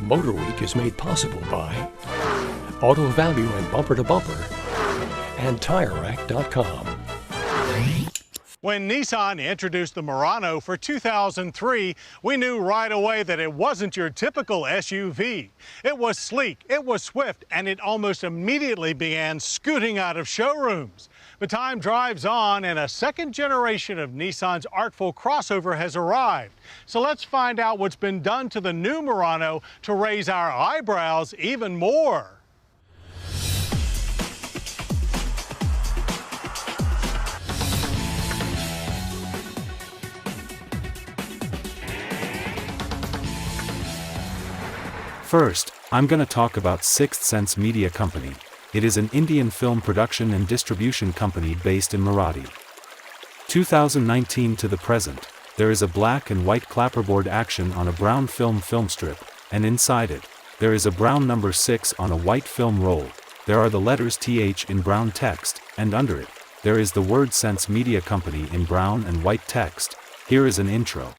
Motor Week is made possible by Auto Value and Bumper to Bumper and TireRack.com. When Nissan introduced the Murano for 2003, we knew right away that it wasn't your typical SUV. It was sleek, it was swift, and it almost immediately began scooting out of showrooms. But time drives on, and a second generation of Nissan's artful crossover has arrived. So let's find out what's been done to the new Murano to raise our eyebrows even more. First, I'm gonna talk about Sixth Sense Media Company. It is an Indian film production and distribution company based in Marathi. 2019 to the present, there is a black and white clapperboard action on a brown film strip, and inside it, there is a brown number 6 on a white film roll. There are the letters TH in brown text, and under it, there is the word Sense Media Company in brown and white text. Here is an intro.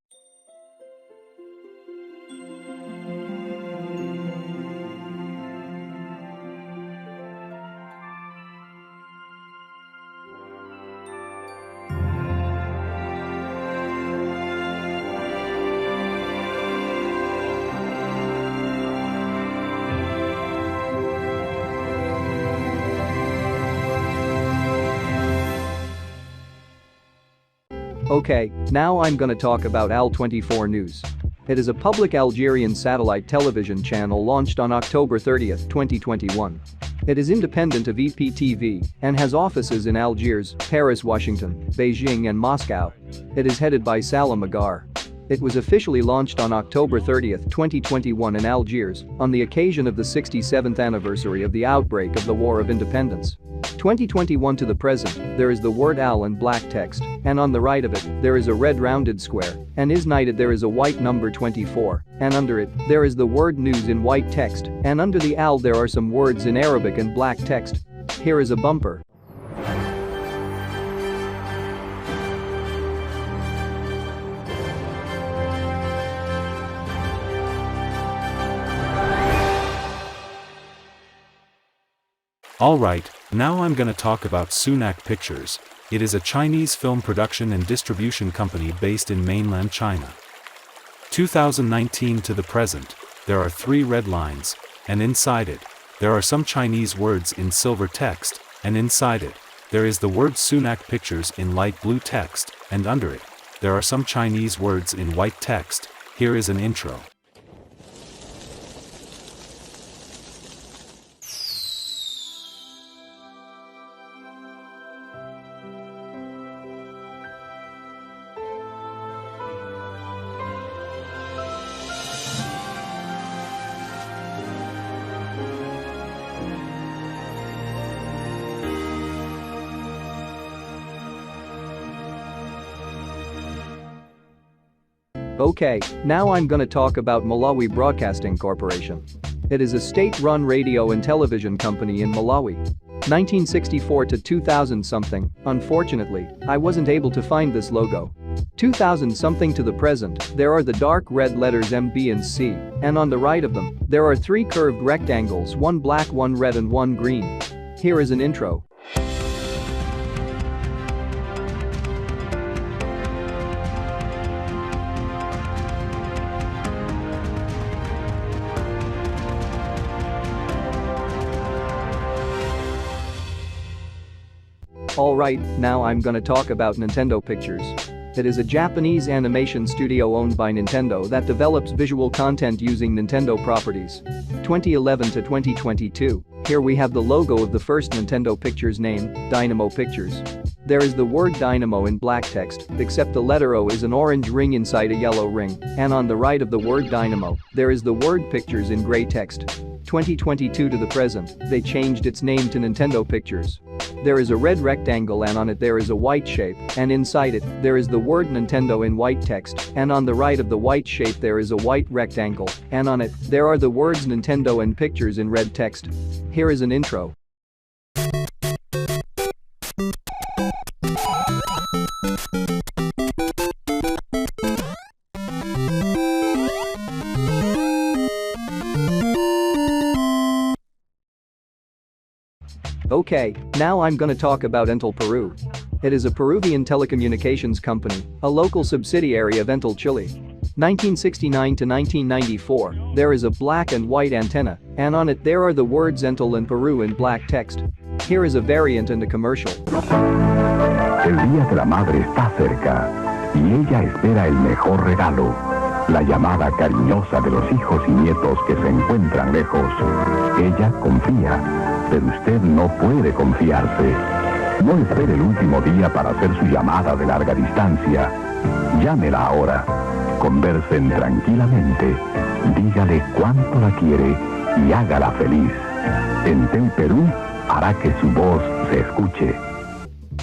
Okay, now I'm gonna talk about Al24 News. It is a public Algerian satellite television channel launched on October 30, 2021. It is independent of EPTV and has offices in Algiers, Paris, Washington, Beijing and Moscow. It is headed by Salam Agar. It was officially launched on October 30, 2021 in Algiers on the occasion of the 67th anniversary of the outbreak of the War of Independence. 2021 to the present, there is the word Al in black text, and on the right of it, there is a red rounded square, and inside there is a white number 24, and under it, there is the word news in white text, and under the Al there are some words in Arabic in black text. Here is a bumper. Alright, now I'm gonna talk about Sunac Pictures. It is a Chinese film production and distribution company based in mainland China. 2019 to the present, there are 3 red lines, and inside it, there are some Chinese words in silver text, and inside it, there is the word Sunac Pictures in light blue text, and under it, there are some Chinese words in white text. Here is an intro. Okay, now I'm gonna talk about Malawi Broadcasting Corporation. It is a state-run radio and television company in Malawi. 1964 to 2000 something, unfortunately, I wasn't able to find this logo. 2000 something to the present, there are the dark red letters M, B and C, and on the right of them, there are 3 curved rectangles, one black, one red and one green. Here is an intro. Alright, now I'm gonna talk about Nintendo Pictures. It is a Japanese animation studio owned by Nintendo that develops visual content using Nintendo properties. 2011 to 2022, here we have the logo of the first Nintendo Pictures name, Dynamo Pictures. There is the word Dynamo in black text, except the letter O is an orange ring inside a yellow ring, and on the right of the word Dynamo, there is the word Pictures in gray text. 2022 to the present, they changed its name to Nintendo Pictures. There is a red rectangle and on it there is a white shape, and inside it, there is the word Nintendo in white text, and on the right of the white shape there is a white rectangle, and on it, there are the words Nintendo and Pictures in red text. Here is an intro. Okay, now I'm gonna talk about Entel Peru. It is a Peruvian telecommunications company, a local subsidiary of Entel Chile. 1969 to 1994, there is a black and white antenna, and on it there are the words Entel and Peru in black text. Here is a variant and a commercial. El Día de la Madre está cerca y ella espera el mejor regalo, la llamada cariñosa de los hijos y nietos que se encuentran lejos. Ella confía, pero usted no puede confiarse. No espere el último día para hacer su llamada de larga distancia. Llámela ahora. Conversen tranquilamente. Dígale cuánto la quiere y hágala feliz. Entel Perú hará que su voz se escuche.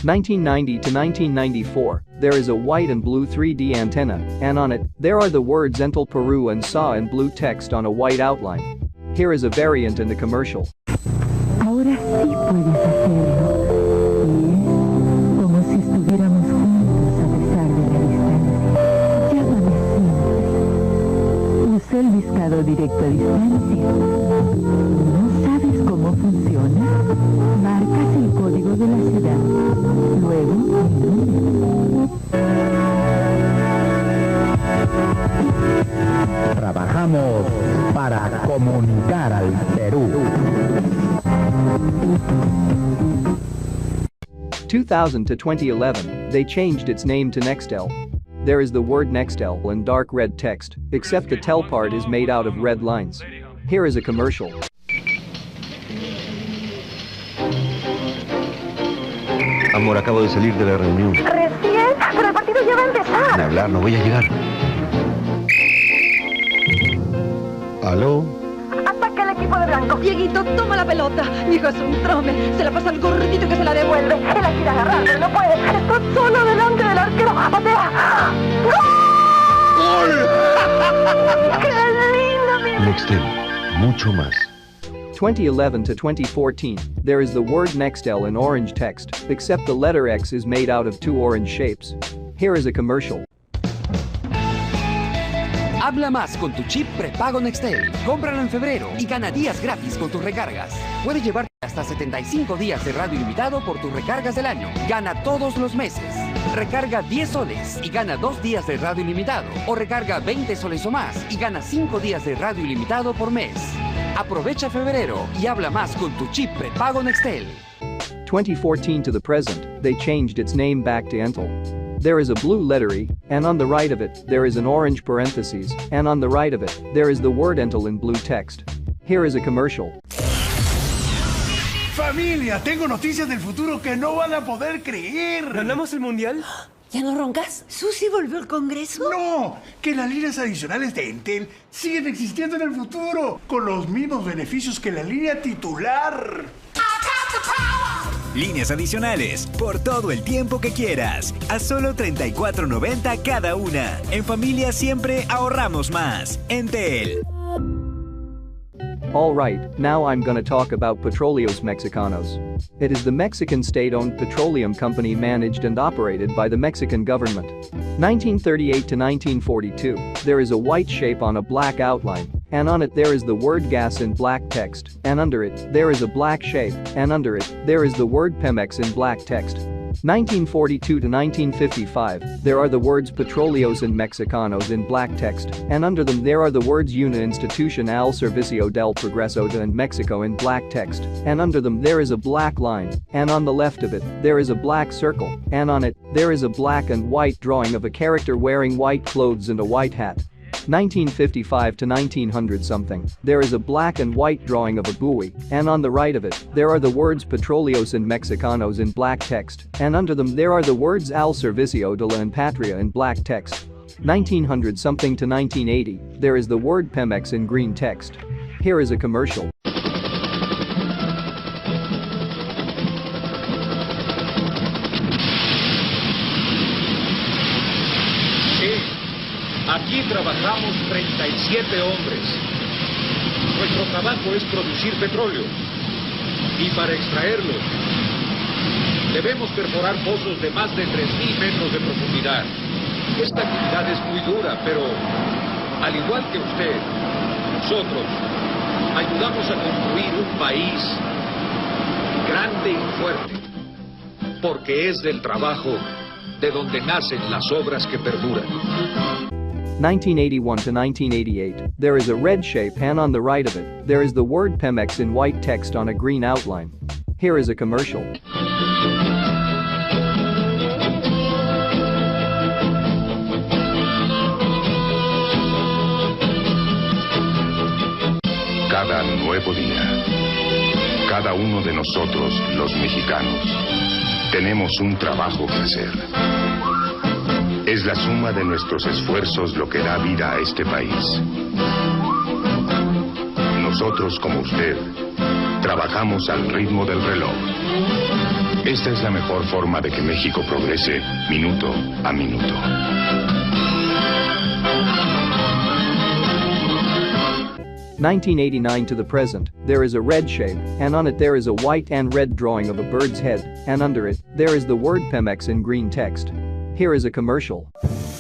1990 to 1994, there is a white and blue 3D antenna, and on it, there are the words Entel Peru and SA in blue text on a white outline. Here is a variant and a commercial. Ahora sí puedes hacerlo. Y es como si estuviéramos juntos a pesar de la distancia. Llámame siempre. Usé el discado directo a distancia. ¿No sabes cómo funciona? Marcas el código de la ciudad. Luego, el número. Trabajamos para comunicar al Perú. 2000 to 2011, they changed its name to Nextel. There is the word Nextel in dark red text, except the tel part is made out of red lines. Here is a commercial. Amor, acabo de salir de la reunión. Recién, pero el partido ya va a empezar. Sin hablar, no voy a llegar. ¿Aló? Ataca el equipo de blanco. Dieguito, toma la pelota. Mi hijo es un trome. Se la pasa al gordito que se la devuelve. Él la quiere agarrar, pero no puede. Está solo delante del arquero. ¡Patea! ¡Gol! ¡Qué lindo, mi... Nextel, mucho más. 2011 to 2014, there is the word Nextel in orange text, except the letter X is made out of two orange shapes. Here is a commercial. Habla más con tu chip prepago Nextel. Cómpralo en febrero y gana días gratis con tus recargas. Puedes llevarte hasta 75 días de radio ilimitado por tus recargas del año. Gana todos los meses. Recarga 10 soles y gana 2 días de radio ilimitado. O recarga 20 soles o más y gana 5 días de radio ilimitado por mes. Aprovecha febrero y habla más con tu chip prepago Nextel. 2014 to the present, they changed its name back to Entel. There is a blue letter E, and on the right of it, there is an orange parentheses, and on the right of it, there is the word Entel in blue text. Here is a commercial. Familia, tengo noticias del futuro que no van a poder creer. ¿Ganamos el mundial? ¿Ya no roncas? ¿Susi volvió al Congreso? No, que las líneas adicionales de Entel siguen existiendo en el futuro, con los mismos beneficios que la línea titular. Líneas adicionales por todo el tiempo que quieras, a solo $34.90 cada una. En familia siempre ahorramos más. Entel. Alright, now I'm gonna talk about Petróleos Mexicanos. It is the Mexican state-owned petroleum company managed and operated by the Mexican government. 1938 to 1942, there is a white shape on a black outline, and on it there is the word gas in black text, and under it, there is a black shape, and under it, there is the word Pemex in black text. 1942 to 1955, there are the words Petróleos and Mexicanos in black text, and under them there are the words Una Institución al Servicio del Progreso de Mexico in black text, and under them there is a black line, and on the left of it, there is a black circle, and on it, there is a black and white drawing of a character wearing white clothes and a white hat. 1955 to 1900 something, there is a black and white drawing of a buoy, and on the right of it, there are the words Petróleos and Mexicanos in black text, and under them there are the words Al Servicio de la Patria in black text. 1900 something to 1980, there is the word Pemex in green text. Here is a commercial. Aquí trabajamos 37 hombres. Nuestro trabajo es producir petróleo. Y para extraerlo, debemos perforar pozos de más de 3.000 metros de profundidad. Esta actividad es muy dura, pero al igual que usted, nosotros ayudamos a construir un país grande y fuerte, porque es del trabajo de donde nacen las obras que perduran. 1981 to 1988, there is a red shape and on the right of it, there is the word Pemex in white text on a green outline. Here is a commercial. Cada nuevo día, cada uno de nosotros, los mexicanos, tenemos un trabajo que hacer. Es la suma de nuestros esfuerzos lo que da vida a este país. Nosotros, como usted, trabajamos al ritmo del reloj. Esta es la mejor forma de que México progrese minuto a minuto. (1989 to the present, there is a red shape, and on it there is a white and red drawing of a bird's head, and under it, there is the word Pemex in green text. Here is a commercial.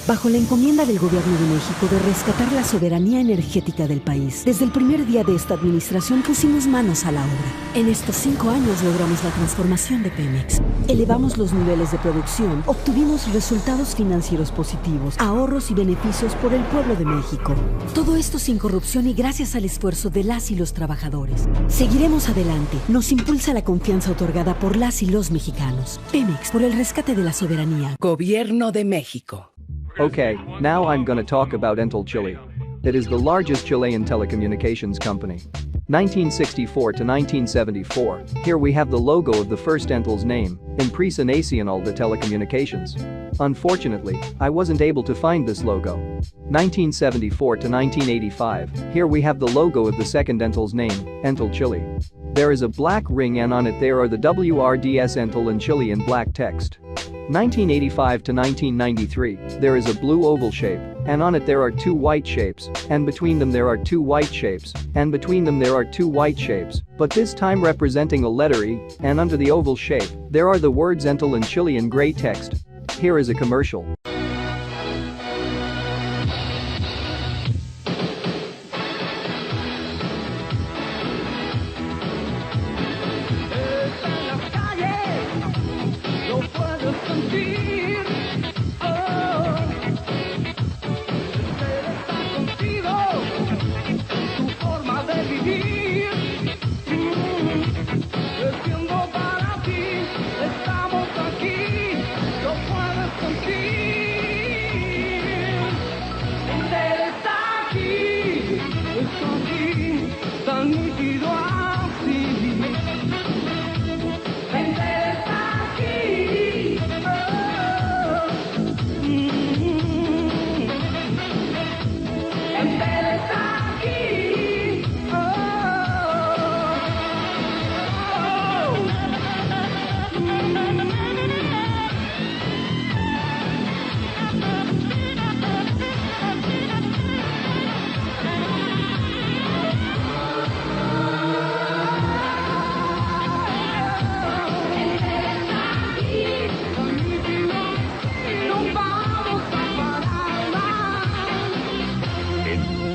Bajo la encomienda del Gobierno de México de rescatar la soberanía energética del país, desde el primer día de esta administración pusimos manos a la obra. En estos 5 años logramos la transformación de Pemex. Elevamos los niveles de producción, obtuvimos resultados financieros positivos, ahorros y beneficios por el pueblo de México. Todo esto sin corrupción y gracias al esfuerzo de las y los trabajadores. Seguiremos adelante. Nos impulsa la confianza otorgada por las y los mexicanos. Pemex, por el rescate de la soberanía. Gobierno de México. Okay, now I'm gonna talk about Entel Chile. It is the largest Chilean telecommunications company. 1964 to 1974, here we have the logo of the first Entel's name, Empresa Nacional de Telecomunications. Unfortunately, I wasn't able to find this logo. 1974 to 1985, here we have the logo of the second Entel's name, Entel Chile. There is a black ring and on it there are the WRDS Entel in Chile in black text. 1985 to 1993, there is a blue oval shape, and on it there are 2 white shapes, and between them there are 2 white shapes, and between them there are 2 white shapes, but this time representing a letter E, and under the oval shape, there are the words Entel in Chile in gray text. Here is a commercial.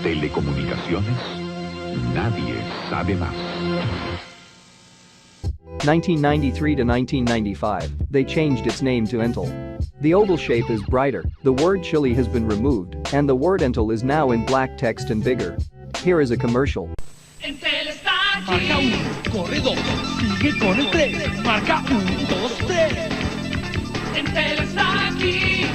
Telecomunicaciones, nadie sabe más. 1993 to 1995, they changed its name to Entel. The oval shape is brighter, the word Chile has been removed, and the word Entel is now in black text and bigger. Here is a commercial. Entel está aquí. Marca 1, corre 2, sigue con el 3. Marca 1, 2, 3. Entel está aquí.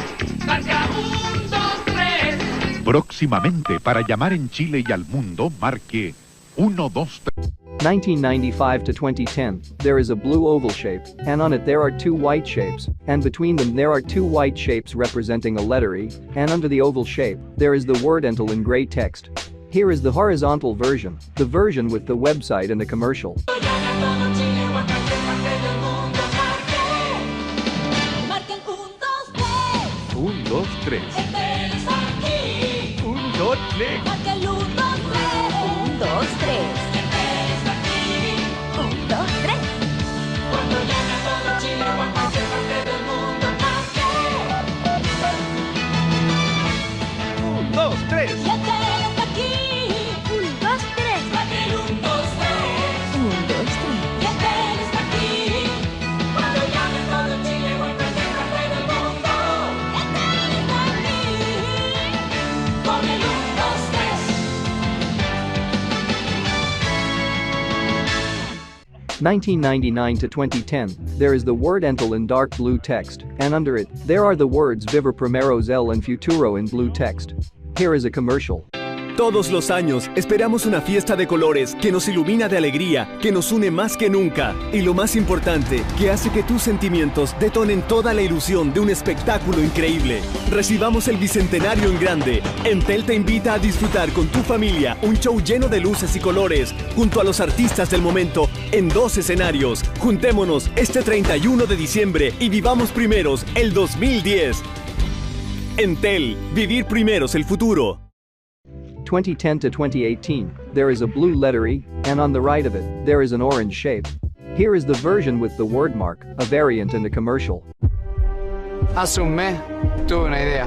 Marca 1, 2, 3. Próximamente, para llamar en Chile y al mundo, marque 1, 2, 3. 1995 to 2010, there is a blue oval shape, and on it there are 2 white shapes, and between them there are 2 white shapes representing a letter E, and under the oval shape, there is the word Entel in gray text. Here is the horizontal version, the version with the website and the commercial. 1, 2, 3. 1, 2, 3. 1, 2, 3. 1999 to 2010, there is the word Entel in dark blue text, and under it, there are the words Viva Primeros El and Futuro in blue text. Here is a commercial. Todos los años esperamos una fiesta de colores que nos ilumina de alegría, que nos une más que nunca y lo más importante, que hace que tus sentimientos detonen toda la ilusión de un espectáculo increíble. Recibamos el bicentenario en grande. Entel te invita a disfrutar con tu familia un show lleno de luces y colores junto a los artistas del momento en 2 escenarios. Juntémonos este 31 de diciembre y vivamos primeros el 2010. Entel, vivir primeros el futuro. 2010 to 2018, there is a blue letter E, and on the right of it, there is an orange shape. Here is the version with the word mark, a variant and a commercial. Hace un mes tuve una idea.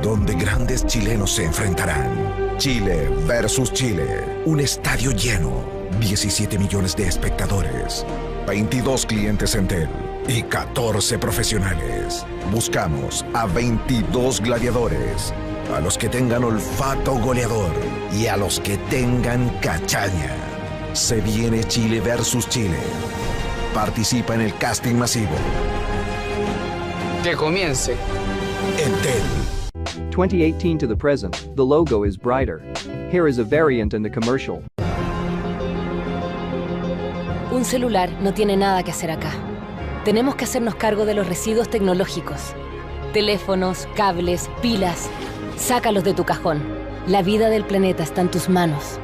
Donde grandes chilenos se enfrentarán. Chile versus Chile. Un estadio lleno. 17 millones de espectadores. 22 clientes Entel y 14 profesionales. Buscamos a 22 gladiadores. A los que tengan olfato goleador y a los que tengan cachaña. Se viene Chile versus Chile. Participa en el casting masivo. Que comience. Entel. 2018 to the present, the logo is brighter. Here is a variant and a commercial. Un celular no tiene nada que hacer acá. Tenemos que hacernos cargo de los residuos tecnológicos. Teléfonos, cables, pilas. Sácalos de tu cajón. La vida del planeta está en tus manos.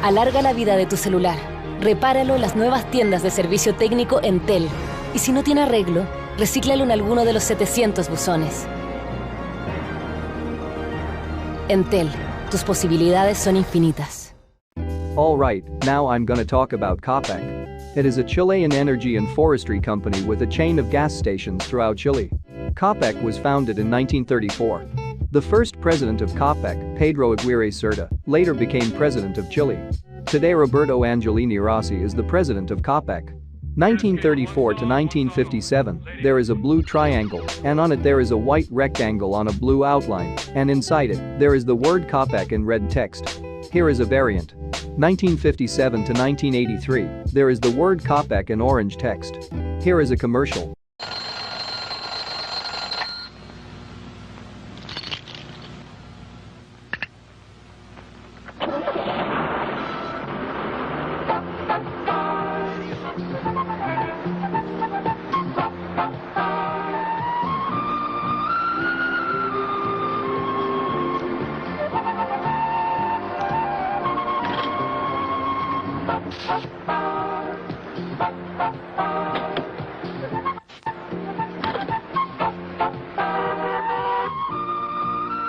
Alarga la vida de tu celular. Repáralo en las nuevas tiendas de servicio técnico Entel. Y si no tiene arreglo, recíclalo en alguno de los 700 buzones. Entel, tus posibilidades son infinitas. All right, now I'm gonna talk about Copec. It is a Chilean energy and forestry company with a chain of gas stations throughout Chile. Copec was founded in 1934. The first president of Copec, Pedro Aguirre Cerda, later became president of Chile. Today Roberto Angelini Rossi is the president of Copec. 1934 to 1957, there is a blue triangle, and on it there is a white rectangle on a blue outline, and inside it, there is the word Copec in red text. Here is a variant. 1957 to 1983, there is the word Copec in orange text. Here is a commercial.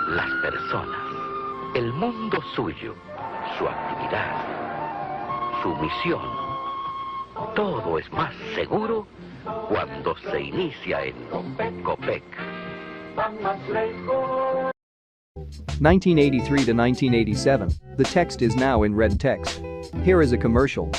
Las personas, el mundo suyo, su actividad, su misión. Todo es más seguro cuando se inicia en Copec. 1983 to 1987, the text is now in red text. Here is a commercial.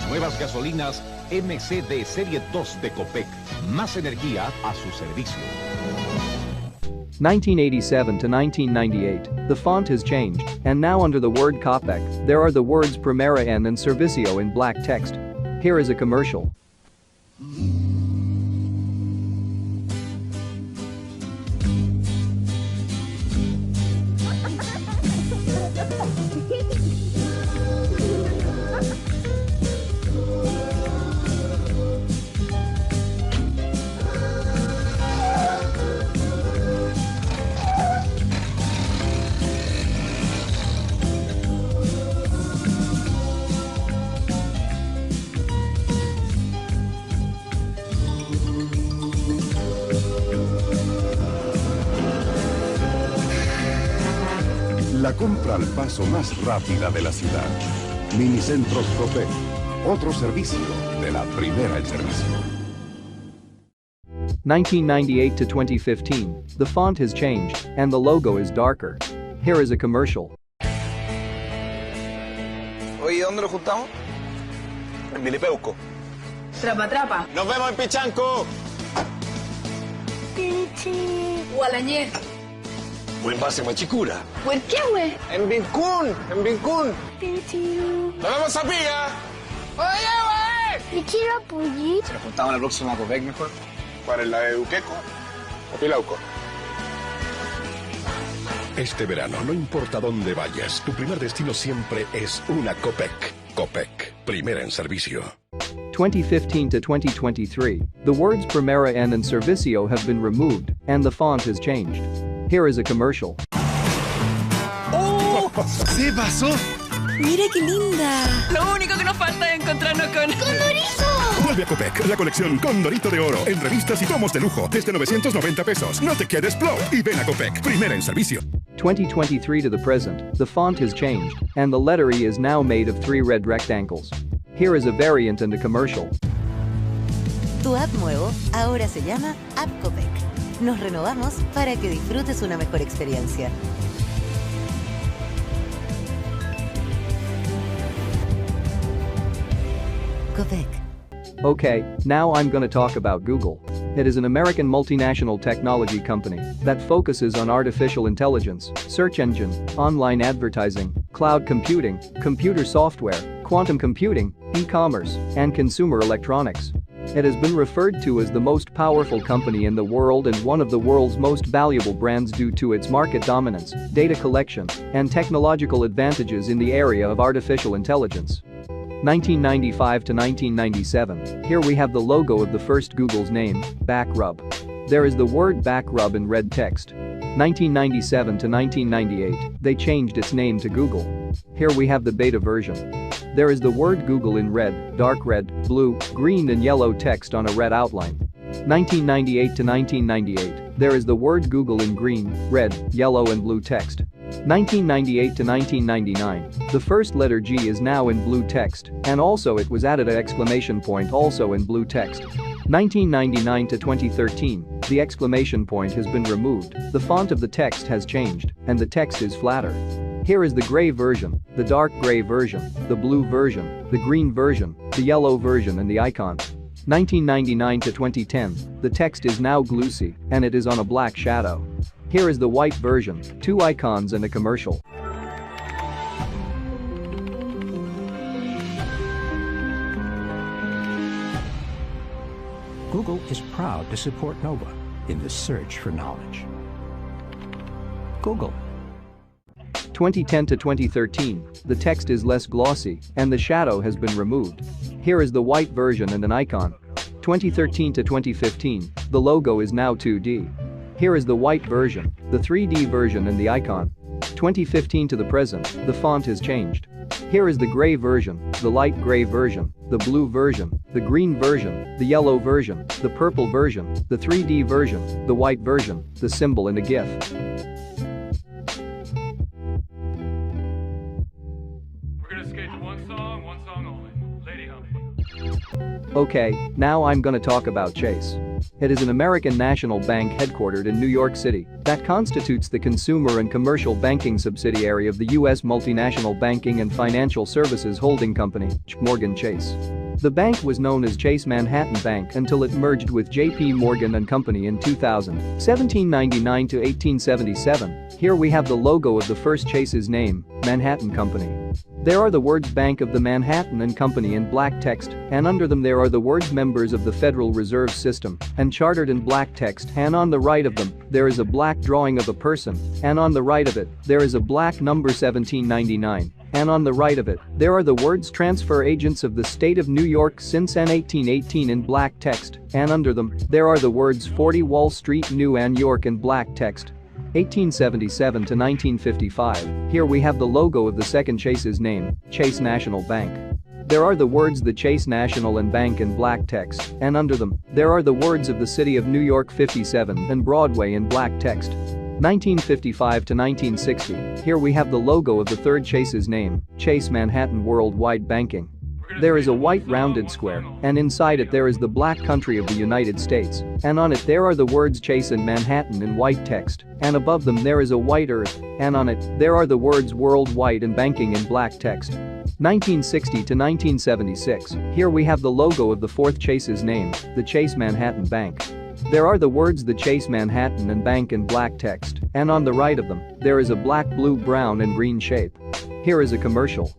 Nuevas gasolinas MCD Serie 2 de Copec. Más energía a su servicio. 1987 to 1998, the font has changed, and now under the word Copec, there are the words Primera N and Servicio in black text. Here is a commercial. La compra al paso más rápida de la ciudad. Minicentros Copec. Otro servicio de la primera en servicio. 1998 to 2015, the font has changed, and the logo is darker. Here is a commercial. Oye, ¿dónde nos juntamos? En Milipeuco. Trapa, trapa. ¡Nos vemos en Pichanco! Gualañé. Buen base, Machicura. Huerquehue. En Vincún, en Vincún. ¡Nos vemos a Pilla! ¡Oye, güey! ¿Y quiero pollito? Si nos juntamos en la próxima Copec mejor. ¿Para la de Duqueco o Pilauco? Este verano, no importa dónde vayas, tu primer destino siempre es una Copec. Copec, primera en servicio. 2015 to 2023, the words Primera N and Servicio have been removed, and the font has changed. Here is a commercial. ¡Oh! ¿Se pasó? ¡Mira qué linda! Lo único que nos falta es encontrarnos con... ¡Condorito! Vuelve a Copec, la colección Condorito de Oro, en revistas y tomos de lujo, desde 990 pesos. No te quedes flow y ven a Copec, primera en servicio. 2023 to the present, the font has changed, and the letter E is now made of 3 red rectangles. Here is a variant and a commercial. Tu app nuevo ahora se llama App Copec. Nos renovamos para que disfrutes una mejor experiencia. Copec. Okay, now I'm gonna talk about Google. It is an American multinational technology company that focuses on artificial intelligence, search engine, online advertising, cloud computing, computer software, quantum computing, e-commerce, and consumer electronics. It has been referred to as the most powerful company in the world and one of the world's most valuable brands due to its market dominance, data collection, and technological advantages in the area of artificial intelligence. 1995 to 1997, here we have the logo of the first Google's name, Backrub. There is the word Backrub in red text. 1997 to 1998, they changed its name to Google. Here we have the beta version. There is the word Google in red, dark red, blue, green and yellow text on a red outline. 1998 to 1998, there is the word Google in green, red, yellow and blue text. 1998 to 1999, the first letter G is now in blue text, and also it was added an exclamation point also in blue text. 1999 to 2013, the exclamation point has been removed, the font of the text has changed, and the text is flatter. Here is the gray version, the dark gray version, the blue version, the green version, the yellow version and the icon. 1999 to 2010, the text is now glossy, and it is on a black shadow. Here is the white version, 2 icons and a commercial. Google is proud to support Nova in the search for knowledge. Google. 2010 to 2013, the text is less glossy, and the shadow has been removed. Here is the white version and an icon. 2013 to 2015, the logo is now 2D. Here is the white version, the 3D version and the icon. 2015 to the present, the font has changed. Here is the gray version, the light gray version, the blue version, the green version, the yellow version, the purple version, the 3D version, the white version, the symbol and a GIF. We're gonna skate to one song only. Lady Humpy. Okay, now I'm gonna talk about Chase. It is an American national bank headquartered in New York City that constitutes the consumer and commercial banking subsidiary of the U.S. multinational banking and financial services holding company, Morgan Chase. The bank was known as Chase Manhattan Bank until it merged with J.P. Morgan and Company in 2000, 1799 to 1877. Here we have the logo of the first Chase's name, Manhattan Company. There are the words Bank of the Manhattan and Company in black text, and under them there are the words Members of the Federal Reserve System, and chartered in black text, and on the right of them, there is a black drawing of a person, and on the right of it, there is a black number 1799. And on the right of it, there are the words Transfer Agents of the State of New York since N 1818 in black text, and under them, there are the words 40 Wall Street, New York in black text. 1877 to 1955, here we have the logo of the second Chase's name, Chase National Bank. There are the words the Chase National and Bank in black text, and under them, there are the words of the City of New York 57 and Broadway in black text. 1955 to 1960, here we have the logo of the third Chase's name, Chase Manhattan Worldwide Banking. There is a white rounded square, and inside it there is the black country of the United States, and on it there are the words Chase and Manhattan in white text, and above them there is a white earth, and on it there are the words World White and Banking in black text. 1960 to 1976, here we have the logo of the fourth Chase's name, the Chase Manhattan Bank. There are the words the Chase Manhattan and Bank in black text, and on the right of them, there is a black, blue, brown and green shape. Here is a commercial.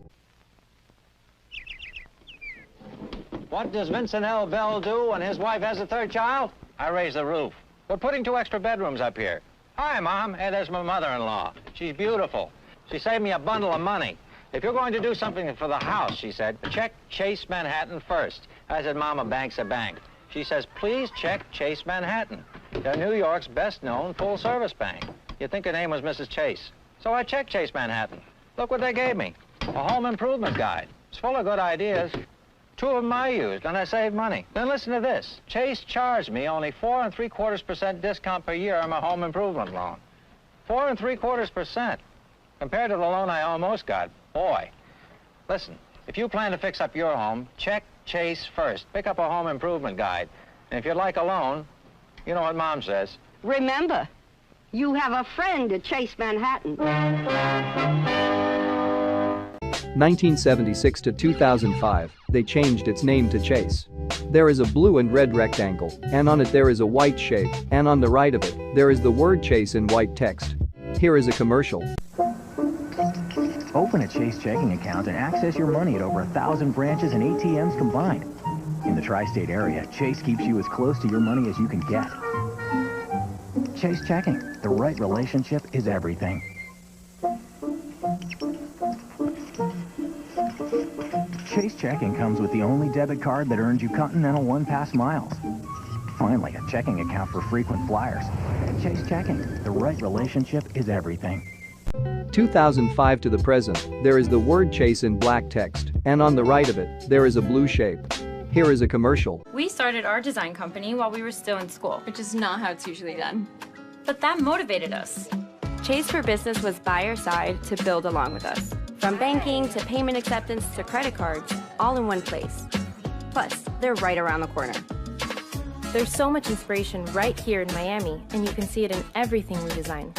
What does Vincent L. Bell do when his wife has a third child? I raise the roof. We're putting 2 extra bedrooms up here. Hi, Mom. Hey, there's my mother-in-law. She's beautiful. She saved me a bundle of money. If you're going to do something for the house, she said, check Chase Manhattan first. I said, Mom, a bank's a bank. She says, please check Chase Manhattan. They're New York's best-known full-service bank. You'd think her name was Mrs. Chase. So I checked Chase Manhattan. Look what they gave me. A home improvement guide. It's full of good ideas. 2 of them I used, and I saved money. Then listen to this. Chase charged me only 4 3/4% discount per year on my home improvement loan. 4 3/4%. Compared to the loan I almost got, boy. Listen, if you plan to fix up your home, check Chase first. Pick up a home improvement guide. And if you'd like a loan, you know what Mom says. Remember, you have a friend at Chase Manhattan. 1976 to 2005, they changed its name to Chase. There is a blue and red rectangle, and on it there is a white shape, and on the right of it, there is the word Chase in white text. Here is a commercial. Open a Chase checking account and access your money at over 1,000 branches and ATMs combined. In the tri-state area, Chase keeps you as close to your money as you can get. Chase checking. The right relationship is everything. Chase checking comes with the only debit card that earns you Continental One-Pass miles. Finally, a checking account for frequent flyers. Chase checking. The right relationship is everything. 2005 to the present, there is the word Chase in black text, and on the right of it, there is a blue shape. Here is a commercial. We started our design company while we were still in school, which is not how it's usually done. But that motivated us. Chase for Business was by our side to build along with us. From banking to payment acceptance to credit cards, all in one place. Plus, they're right around the corner. There's so much inspiration right here in Miami, and you can see it in everything we design.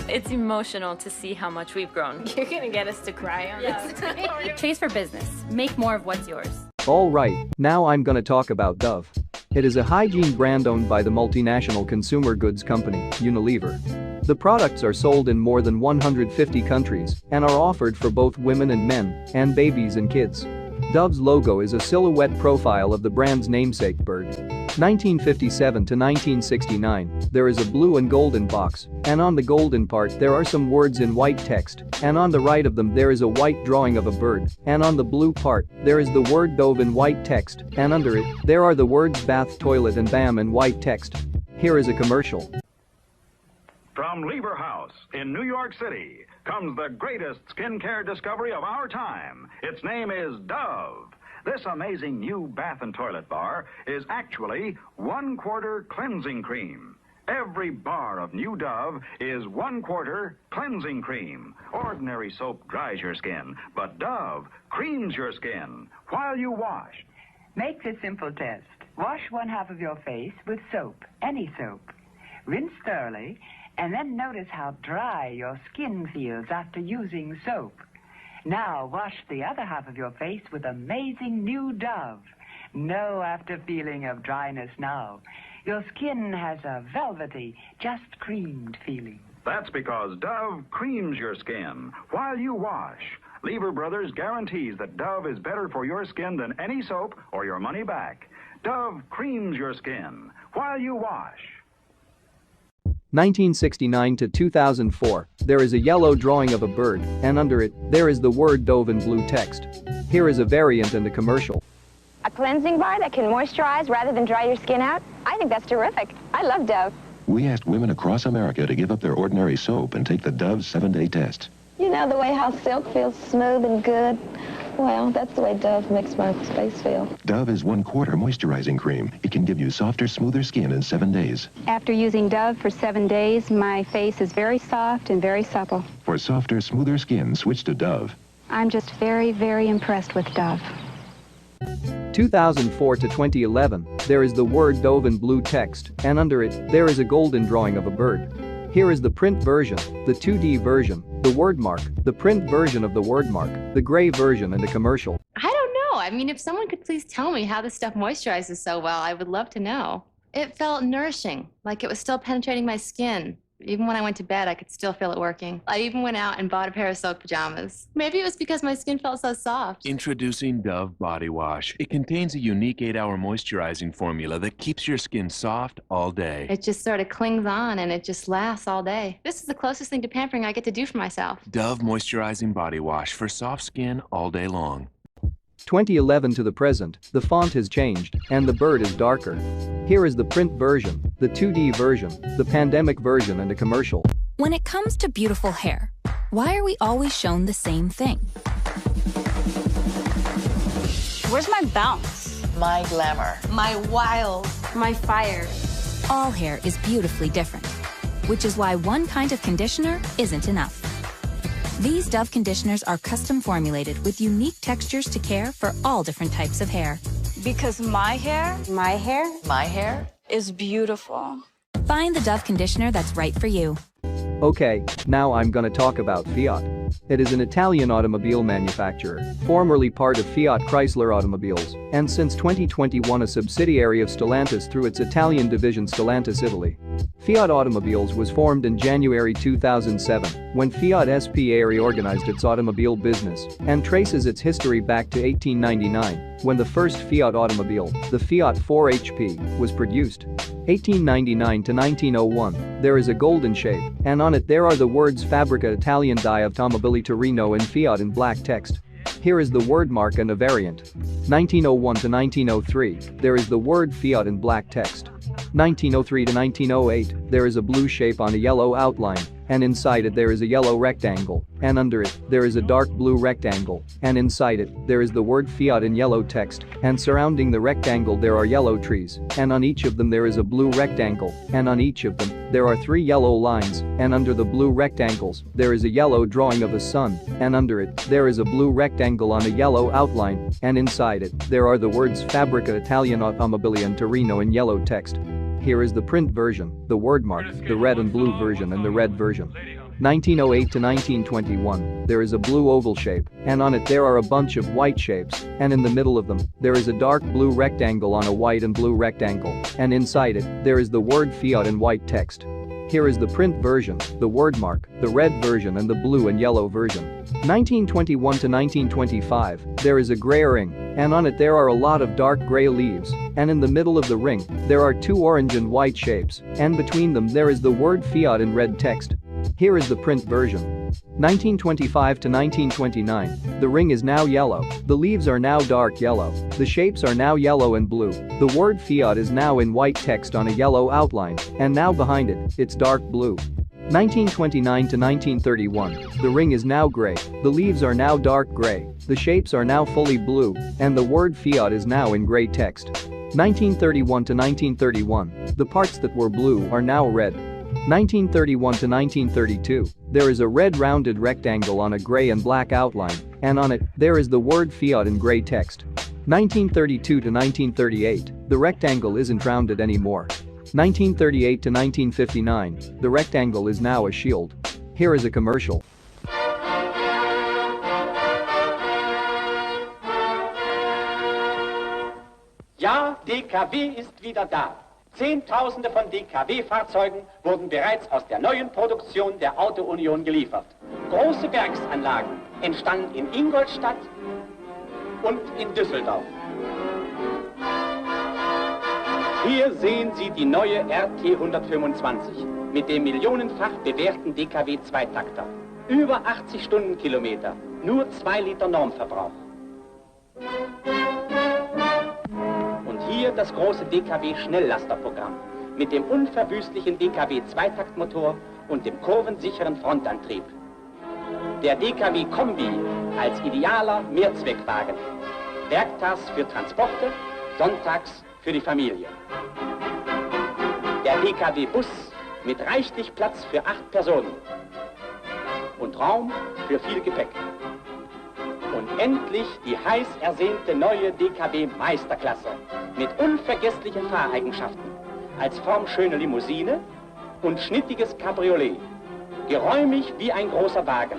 It's emotional to see how much we've grown. You're gonna get us to cry on that. Chase for Business. Make more of what's yours. Alright, now I'm gonna talk about Dove. It is a hygiene brand owned by the multinational consumer goods company, Unilever. The products are sold in more than 150 countries and are offered for both women and men, and babies and kids. Dove's logo is a silhouette profile of the brand's namesake bird. 1957 to 1969, there is a blue and golden box, and on the golden part there are some words in white text, and on the right of them there is a white drawing of a bird, and on the blue part, there is the word Dove in white text, and under it, there are the words bath, toilet and BAM in white text. Here is a commercial. From Lever House in New York City comes the greatest skincare discovery of our time. Its name is Dove. This amazing new bath and toilet bar is actually 1/4 cleansing cream. Every bar of new Dove is 1/4 cleansing cream. Ordinary soap dries your skin, but Dove creams your skin while you wash. Make the simple test. Wash 1/2 of your face with soap, any soap. Rinse thoroughly, and then notice how dry your skin feels after using soap. Now wash the other half of your face with amazing new Dove. No after feeling of dryness now. Your skin has a velvety, just creamed feeling. That's because Dove creams your skin while you wash. Lever Brothers guarantees that Dove is better for your skin than any soap or your money back. Dove creams your skin while you wash. 1969 to 2004, there is a yellow drawing of a bird, and under it, there is the word Dove in blue text. Here is a variant in the commercial. A cleansing bar that can moisturize rather than dry your skin out? I think that's terrific. I love Dove. We asked women across America to give up their ordinary soap and take the Dove 7-day test. You know the way how silk feels smooth and good? Well, that's the way Dove makes my face feel. Dove is 1/4 moisturizing cream. It can give you softer, smoother skin in 7 days. After using Dove for 7 days, my face is very soft and very supple. For softer, smoother skin, switch to Dove. I'm just very, very impressed with Dove. 2004 to 2011, there is the word Dove in blue text, and under it, there is a golden drawing of a bird. Here is the print version, the 2D version, the word mark, the print version of the word mark, the gray version, and a commercial. I don't know. I mean, if someone could please tell me how this stuff moisturizes so well, I would love to know. It felt nourishing, like it was still penetrating my skin. Even when I went to bed, I could still feel it working. I even went out and bought a pair of silk pajamas. Maybe it was because my skin felt so soft. Introducing Dove Body Wash. It contains a unique 8-hour moisturizing formula that keeps your skin soft all day. It just sort of clings on and it just lasts all day. This is the closest thing to pampering I get to do for myself. Dove Moisturizing Body Wash for soft skin all day long. 2011 to the present, the font has changed, and the bird is darker. Here is the print version, the 2D version, the pandemic version, and a commercial. When it comes to beautiful hair, why are we always shown the same thing? Where's my bounce? My glamour. My wild. My fire. All hair is beautifully different, which is why one kind of conditioner isn't enough. These Dove conditioners are custom formulated with unique textures to care for all different types of hair. Because my hair is beautiful. Find the Dove conditioner that's right for you. Okay, now I'm gonna talk about Fiat. It is an Italian automobile manufacturer, formerly part of Fiat Chrysler Automobiles, and since 2021 a subsidiary of Stellantis through its Italian division Stellantis Italy. Fiat Automobiles was formed in January 2007 when Fiat SPA reorganized its automobile business and traces its history back to 1899 when the first Fiat automobile, the Fiat 4HP, was produced. 1899 to 1901, there is a golden shape, and on it there are the words Fabbrica Italian di Automobili Torino in Fiat in black text. Here is the word mark and a variant. 1901 to 1903, there is the word Fiat in black text. 1903 to 1908, there is a blue shape on a yellow outline, and inside it there is a yellow rectangle, and under it, there is a dark blue rectangle, and inside it, there is the word Fiat in yellow text, and surrounding the rectangle there are yellow trees, and on each of them there is a blue rectangle, and on each of them, there are 3 yellow lines, and under the blue rectangles, there is a yellow drawing of a sun, and under it, there is a blue rectangle on a yellow outline, and inside it, there are the words Fabbrica Italian Automobili in Torino in yellow text. Here is the print version, the word mark, the red and blue version, and the red version. 1908 to 1921, there is a blue oval shape, and on it there are a bunch of white shapes, and in the middle of them, there is a dark blue rectangle on a white and blue rectangle, and inside it, there is the word Fiat in white text. Here is the print version, the word mark, the red version, and the blue and yellow version. 1921 to 1925, there is a gray ring, and on it there are a lot of dark gray leaves, and in the middle of the ring, there are 2 orange and white shapes, and between them there is the word Fiat in red text. Here is the print version. 1925 to 1929, the ring is now yellow, the leaves are now dark yellow, the shapes are now yellow and blue, the word Fiat is now in white text on a yellow outline, and now behind it, it's dark blue. 1929 to 1931, the ring is now gray, the leaves are now dark gray, the shapes are now fully blue, and the word Fiat is now in gray text. 1931 to 1931, the parts that were blue are now red. 1931 to 1932, there is a red rounded rectangle on a gray and black outline, and on it, there is the word Fiat in gray text. 1932 to 1938, the rectangle isn't rounded anymore. 1938 to 1959, the rectangle is now a shield. Here is a commercial. Ja, DKW ist wieder da. Zehntausende von DKW-Fahrzeugen wurden bereits aus der neuen Produktion der Auto-Union geliefert. Große Werksanlagen entstanden in Ingolstadt und in Düsseldorf. Hier sehen Sie die neue RT 125 mit dem millionenfach bewährten DKW-Zweitakter. Über 80 Stundenkilometer, nur 2 Liter Normverbrauch. Und hier das große DKW-Schnelllasterprogramm mit dem unverwüstlichen DKW-Zweitaktmotor und dem kurvensicheren Frontantrieb. Der DKW-Kombi als idealer Mehrzweckwagen. Werktags für Transporte, sonntags für die Familie. Der DKW-Bus mit reichlich Platz für 8 Personen und Raum für viel Gepäck. endlich die heiß ersehnte neue DKW Meisterklasse mit unvergesslichen Fahreigenschaften als formschöne Limousine und schnittiges Cabriolet. Geräumig wie ein großer Wagen.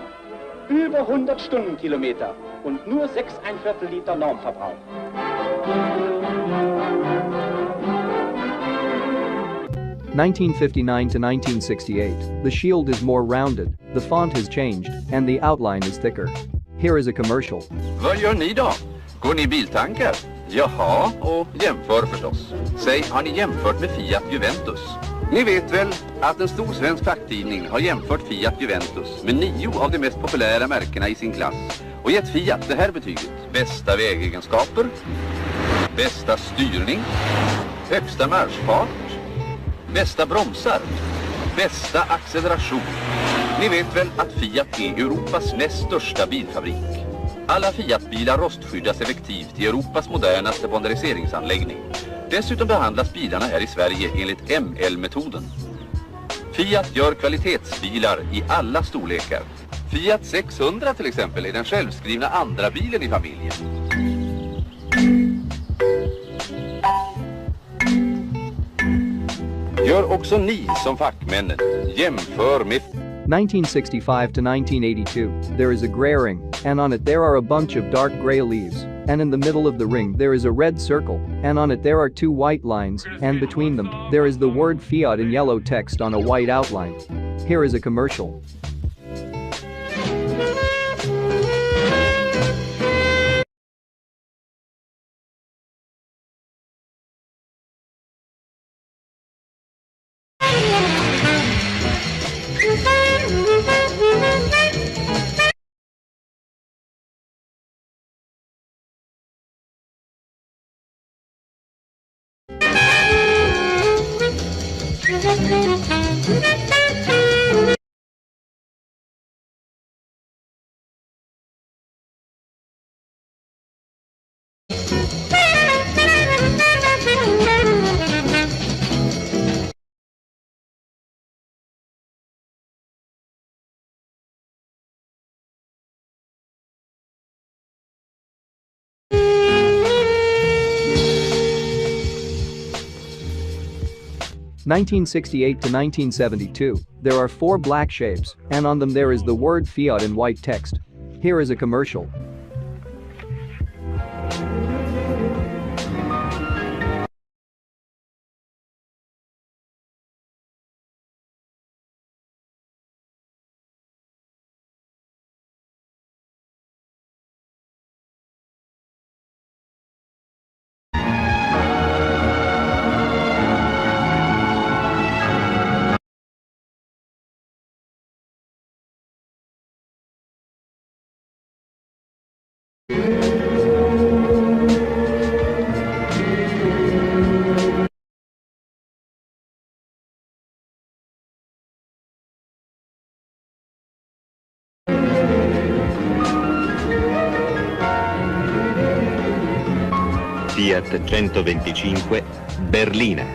Über 100 Stundenkilometer und nur 6,25 Liter Normverbrauch. (1959 to 1968), the shield is more rounded, the font has changed, and the outline is thicker. Here is a commercial. Vad gör ni då? Går ni biltankar? Jaha, och jämför förstås. Säg, har ni jämfört med Fiat Juventus? Ni vet väl att en stor svensk facktidning har jämfört Fiat Juventus med 9 av de mest populära märkena i sin klass och gett Fiat det här betyget: bästa vägegenskaper, bästa styrning, högsta marschfart, bästa bromsar, bästa acceleration. Ni vet väl att Fiat är Europas näst största bilfabrik. Alla Fiat-bilar rostskyddas effektivt i Europas modernaste pondereringsanläggning. Dessutom behandlas bilarna här i Sverige enligt ML-metoden. Fiat gör kvalitetsbilar i alla storlekar. Fiat 600 till exempel är den självskrivna andra bilen i familjen. Gör också ni som fackmännen. Jämför med 1965 to 1982, there is a gray ring, and on it there are a bunch of dark gray leaves, and in the middle of the ring there is a red circle, and on it there are 2 white lines, and between them, there is the word Fiat in yellow text on a white outline. Here is a commercial. (1968 to 1972), there are 4 black shapes, and on them there is the word Fiat in white text. Here is a commercial. Fiat 125 Berlina.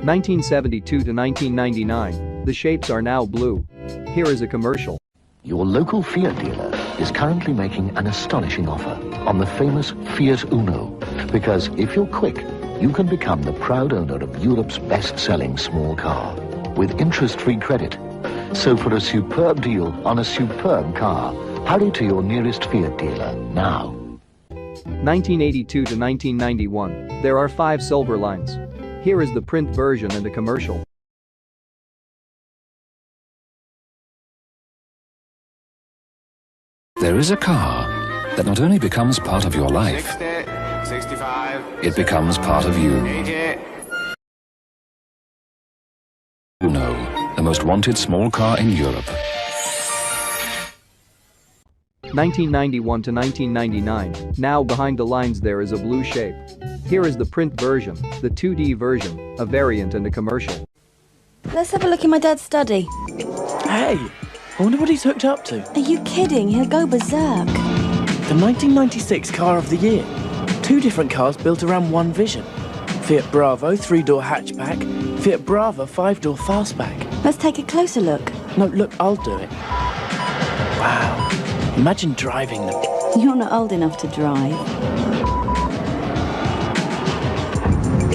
1972 to 1999, the shapes are now blue. Here is a commercial. Your local Fiat dealer is currently making an astonishing offer on the famous Fiat Uno, because if you're quick, you can become the proud owner of Europe's best-selling small car with interest-free credit. So for a superb deal on a superb car, hurry to your nearest Fiat dealer now. 1982 to 1991, there are 5 silver lines. Here is the print version and a commercial. There is a car that not only becomes part of your life, 60, 65, it becomes part of you. 80. Uno, the most wanted small car in Europe. 1991 to 1999, now behind the lines there is a blue shape. Here is the print version, the 2D version, a variant and a commercial. Let's have a look in my dad's study. Hey, I wonder what he's hooked up to. Are you kidding? He'll go berserk. The 1996 Car of the Year. 2 different cars built around one vision. Fiat Bravo 3-door hatchback, Fiat Brava 5-door fastback. Let's take a closer look. No, look, I'll do it. Wow. Imagine driving them. You're not old enough to drive.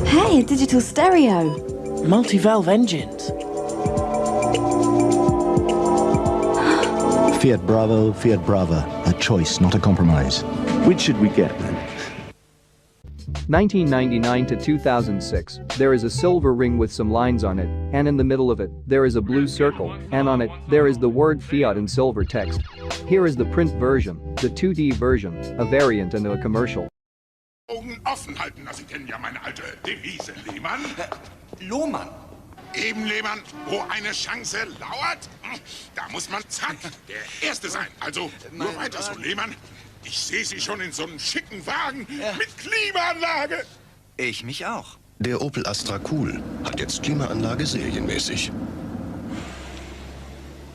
Hey, a digital stereo. Multi-valve engines. Fiat Bravo, Fiat Brava. A choice, not a compromise. Which should we get then? 1999 to 2006, there is a silver ring with some lines on it, and in the middle of it, there is a blue circle, and on it, there is the word Fiat in silver text. Here is the print version, the 2D version, a variant and a commercial. Augen offen halten, Sie kennen ja meine alte Devise, Lehmann. Lohmann. Eben, Lehmann, wo eine Chance lauert, da muss man zack, der Erste sein. Also, nur weiter so, Lehmann. Ich sehe Sie schon in so einem schicken Wagen mit Klimaanlage. Ich mich auch. Der Opel Astra Cool hat jetzt Klimaanlage serienmäßig.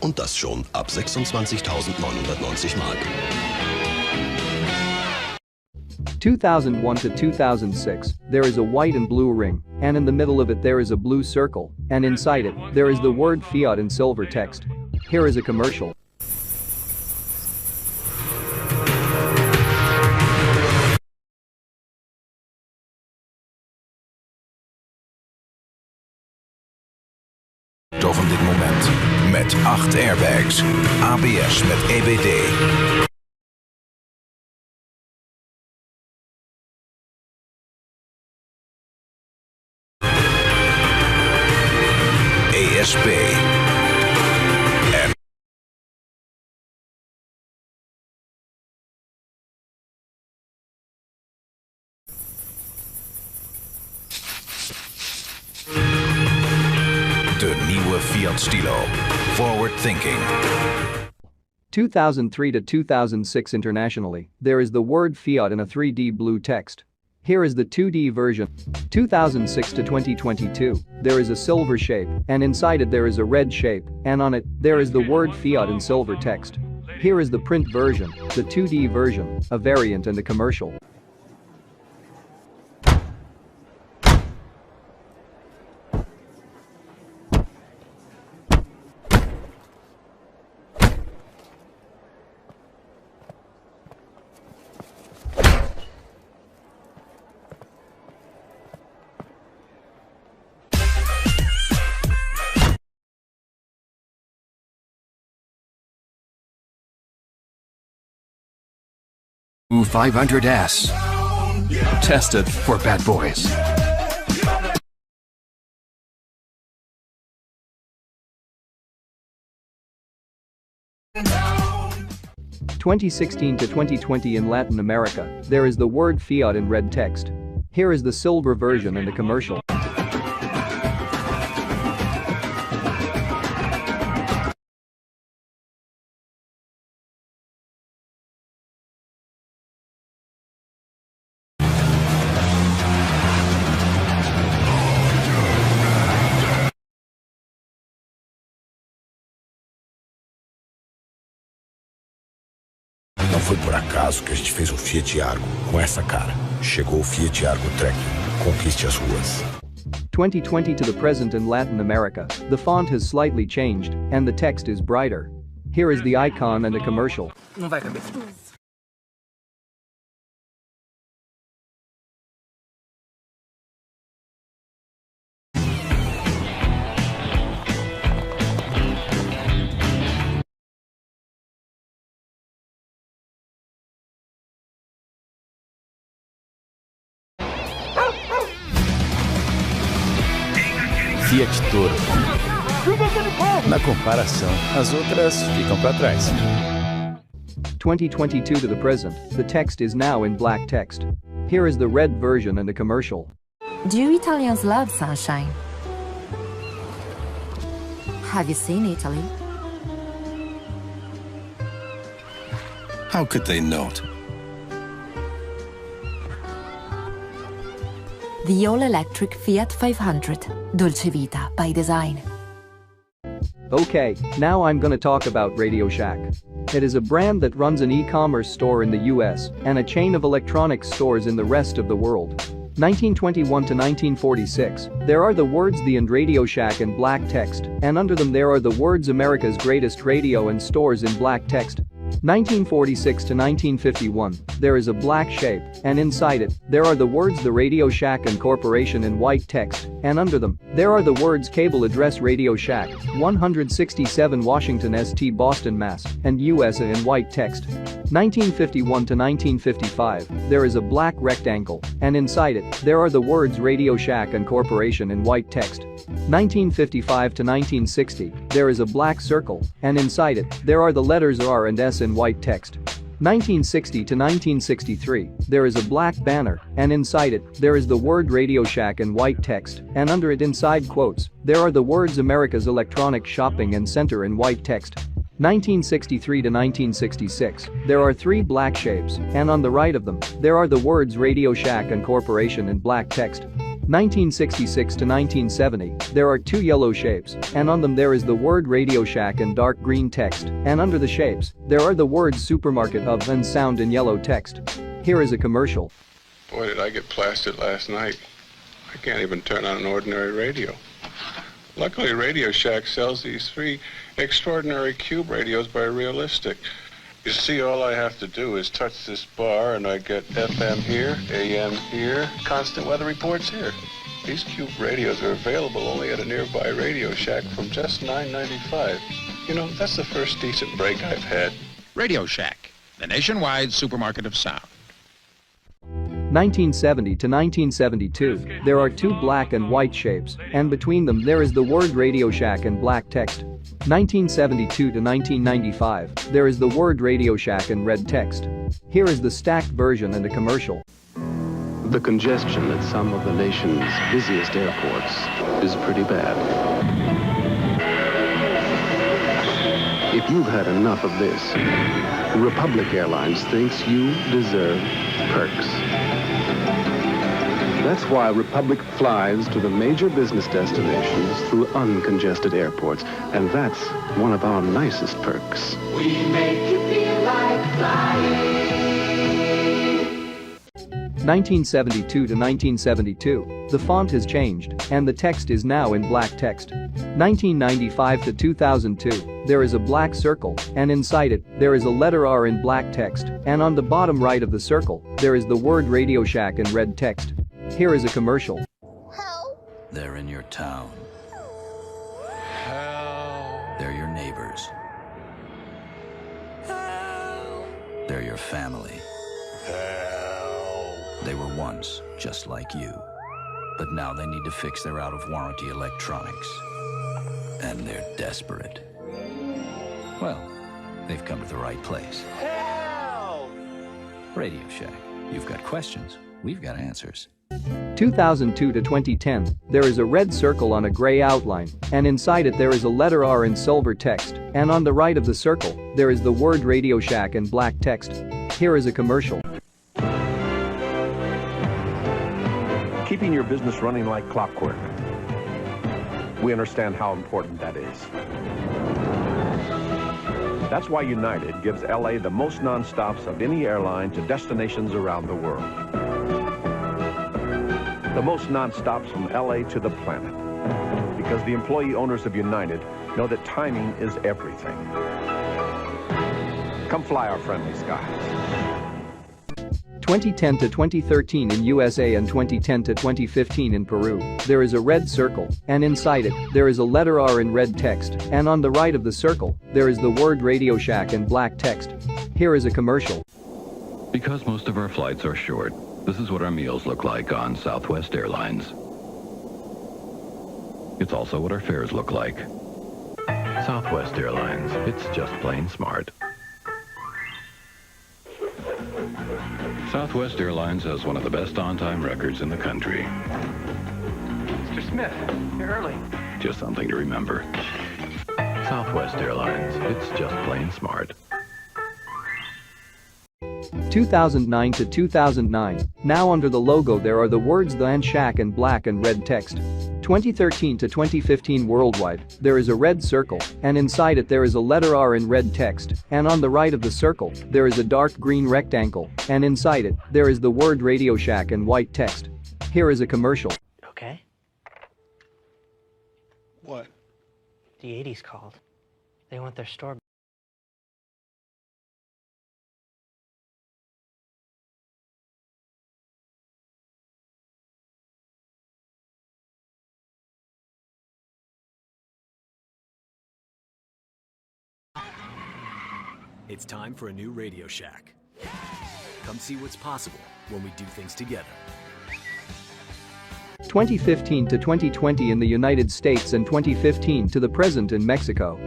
Und das schon ab 26.990 Mark. 2001 to 2006, there is a white and blue ring, and in the middle of it there is a blue circle, and inside it, there is the word Fiat in silver text. Here is a commercial. Van dit moment met 8 airbags, ABS met EBD. ESP en de nieuwe Fiat Stilo. Forward thinking. 2003 to 2006 internationally, there is the word Fiat in a 3D blue text. Here is the 2D version. 2006 to 2022, there is a silver shape, and inside it there is a red shape, and on it, there is the word Fiat in silver text. Here is the print version, the 2D version, a variant and a commercial. U500S. Tested for bad boys. (2016 to 2020) in Latin America, there is the word Fiat in red text. Here is the silver version and the commercial. Não foi por acaso que a gente fez o Fiat Argo com essa cara. Chegou o Fiat Argo Trek. Conquiste as ruas. 2020 to the present in Latin America, the font has slightly changed, and the text is brighter. Here is the icon and a commercial. Não vai caber. Fiat Toro. Na comparação, as outras ficam para trás. 2022 to the present, the text is now in black text. Here is the red version and a commercial. Do you Italians love sunshine? Have you seen Italy? How could they not? The all-electric Fiat 500, Dolce Vita by design. Okay, now I'm gonna talk about Radio Shack. It is a brand that runs an e-commerce store in the US and a chain of electronics stores in the rest of the world. 1921 to 1946, there are the words The and Radio Shack in black text, and under them there are the words America's Greatest Radio and Stores in black text. 1946 to 1951, there is a black shape, and inside it, there are the words The Radio Shack and Corporation in white text, and under them, there are the words Cable Address Radio Shack, 167 Washington St. Boston, Mass., and USA in white text. 1951 to 1955, there is a black rectangle, and inside it, there are the words Radio Shack and Corporation in white text. 1955 to 1960, there is a black circle, and inside it, there are the letters R and S in white text. 1960 to 1963, there is a black banner, and inside it, there is the word Radio Shack in white text, and under it inside quotes, there are the words America's Electronic Shopping and Center in white text. 1963 to 1966, there are 3 black shapes, and on the right of them, there are the words Radio Shack and Corporation in black text. 1966 to 1970, there are 2 yellow shapes, and on them there is the word Radio Shack in dark green text, and under the shapes, there are the words Supermarket of and Sound in yellow text. Here is a commercial. Boy, did I get plastered last night. I can't even turn on an ordinary radio. Luckily, Radio Shack sells these 3 extraordinary cube radios by Realistic. You see, all I have to do is touch this bar and I get FM here, AM here, constant weather reports here. These cube radios are available only at a nearby Radio Shack from just $9.95. You know, that's the first decent break I've had. Radio Shack, the nationwide supermarket of sound. 1970 to 1972, there are 2 black and white shapes, and between them there is the word Radio Shack in black text. 1972 to 1995, there is the word Radio Shack in red text. Here is the stacked version and a commercial. The congestion at some of the nation's busiest airports is pretty bad. If you've had enough of this, Republic Airlines thinks you deserve perks. That's why Republic flies to the major business destinations through uncongested airports, and that's one of our nicest perks. We make you feel like flying. 1972 to 1972, the font has changed, and the text is now in black text. 1995 to 2002, there is a black circle, and inside it, there is a letter R in black text, and on the bottom right of the circle, there is the word Radio Shack in red text. Here is a commercial. They're in your town. They're your neighbors. They're your family. They were once just like you, but now they need to fix their out-of-warranty electronics. And they're desperate. Well, they've come to the right place. Radio Shack. You've got questions, we've got answers. 2002 to 2010, there is a red circle on a gray outline, and inside it there is a letter R in silver text, and on the right of the circle, there is the word Radio Shack in black text. Here is a commercial. Keeping your business running like clockwork. We understand how important that is. That's why United gives LA the most non-stops of any airline to destinations around the world. The most non-stops from LA to the planet. Because the employee owners of United know that timing is everything. Come fly our friendly skies. 2010 to 2013 in USA and 2010 to 2015 in Peru, there is a red circle, and inside it, there is a letter R in red text, and on the right of the circle, there is the word Radio Shack in black text. Here is a commercial. Because most of our flights are short, this is what our meals look like on Southwest Airlines. It's also what our fares look like. Southwest Airlines, it's just plain smart. Southwest Airlines has one of the best on-time records in the country. Mr. Smith, you're early. Just something to remember. Southwest Airlines, it's just plain smart. 2009 to 2009, now under the logo there are the words The and Shack in black and red text. 2013 to 2015 worldwide, there is a red circle, and inside it there is a letter R in red text, and on the right of the circle, there is a dark green rectangle, and inside it, there is the word Radio Shack in white text. Here is a commercial. Okay. What? The 80s called. They want their store It's time for a new Radio Shack. Come see what's possible when we do things together. 2015 to 2020 in the United States and 2015 to the present in Mexico.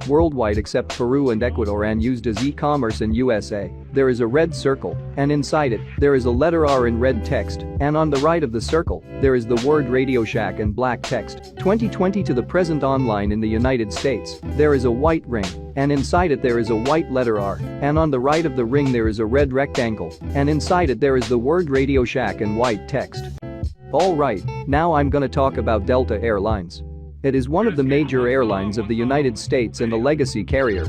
Worldwide except Peru and Ecuador and used as e-commerce in USA, there is a red circle, and inside it, there is a letter R in red text, and on the right of the circle, there is the word Radio Shack in black text. 2020 to the present online in the United States, there is a white ring, and inside it there is a white letter R, and on the right of the ring there is a red rectangle, and inside it there is the word Radio Shack in white text. Alright, now I'm gonna talk about Delta Airlines. It is one of the major airlines of the United States and a legacy carrier.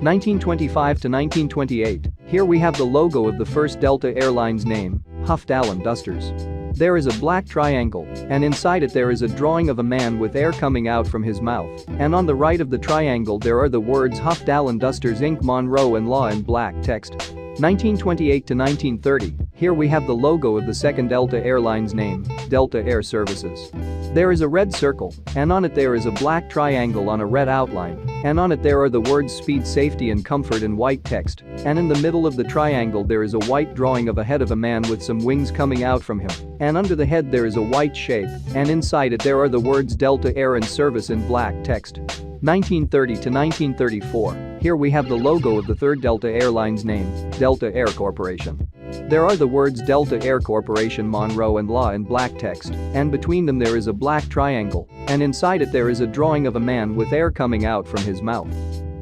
1925 to 1928, here we have the logo of the first Delta Airlines name, Huft-Allen Dusters. There is a black triangle, and inside it there is a drawing of a man with air coming out from his mouth, and on the right of the triangle there are the words Huft-Allen Dusters Inc. Monroe and Law in black text. 1928 to 1930, here we have the logo of the second Delta Airlines name, Delta Air Services. There is a red circle, and on it there is a black triangle on a red outline, and on it there are the words Speed, Safety and Comfort in white text, and in the middle of the triangle there is a white drawing of a head of a man with some wings coming out from him, and under the head there is a white shape, and inside it there are the words Delta Air and Service in black text. 1930 to 1934, here we have the logo of the third Delta Airlines name, Delta Air Corporation. There are the words Delta Air Corporation Monroe and Law in black text, and between them there is a black triangle, and inside it there is a drawing of a man with air coming out from his mouth.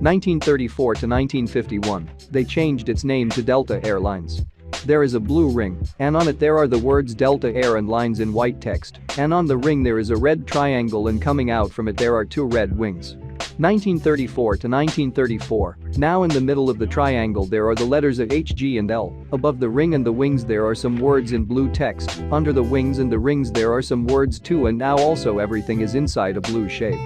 1934 to 1951, they changed its name to Delta Airlines. There is a blue ring, and on it there are the words Delta Air and lines in white text, and on the ring there is a red triangle and coming out from it there are two red wings. 1934 to 1934, now in the middle of the triangle there are the letters of H, G and L, above the ring and the wings there are some words in blue text, under the wings and the rings there are some words too, and now also everything is inside a blue shape.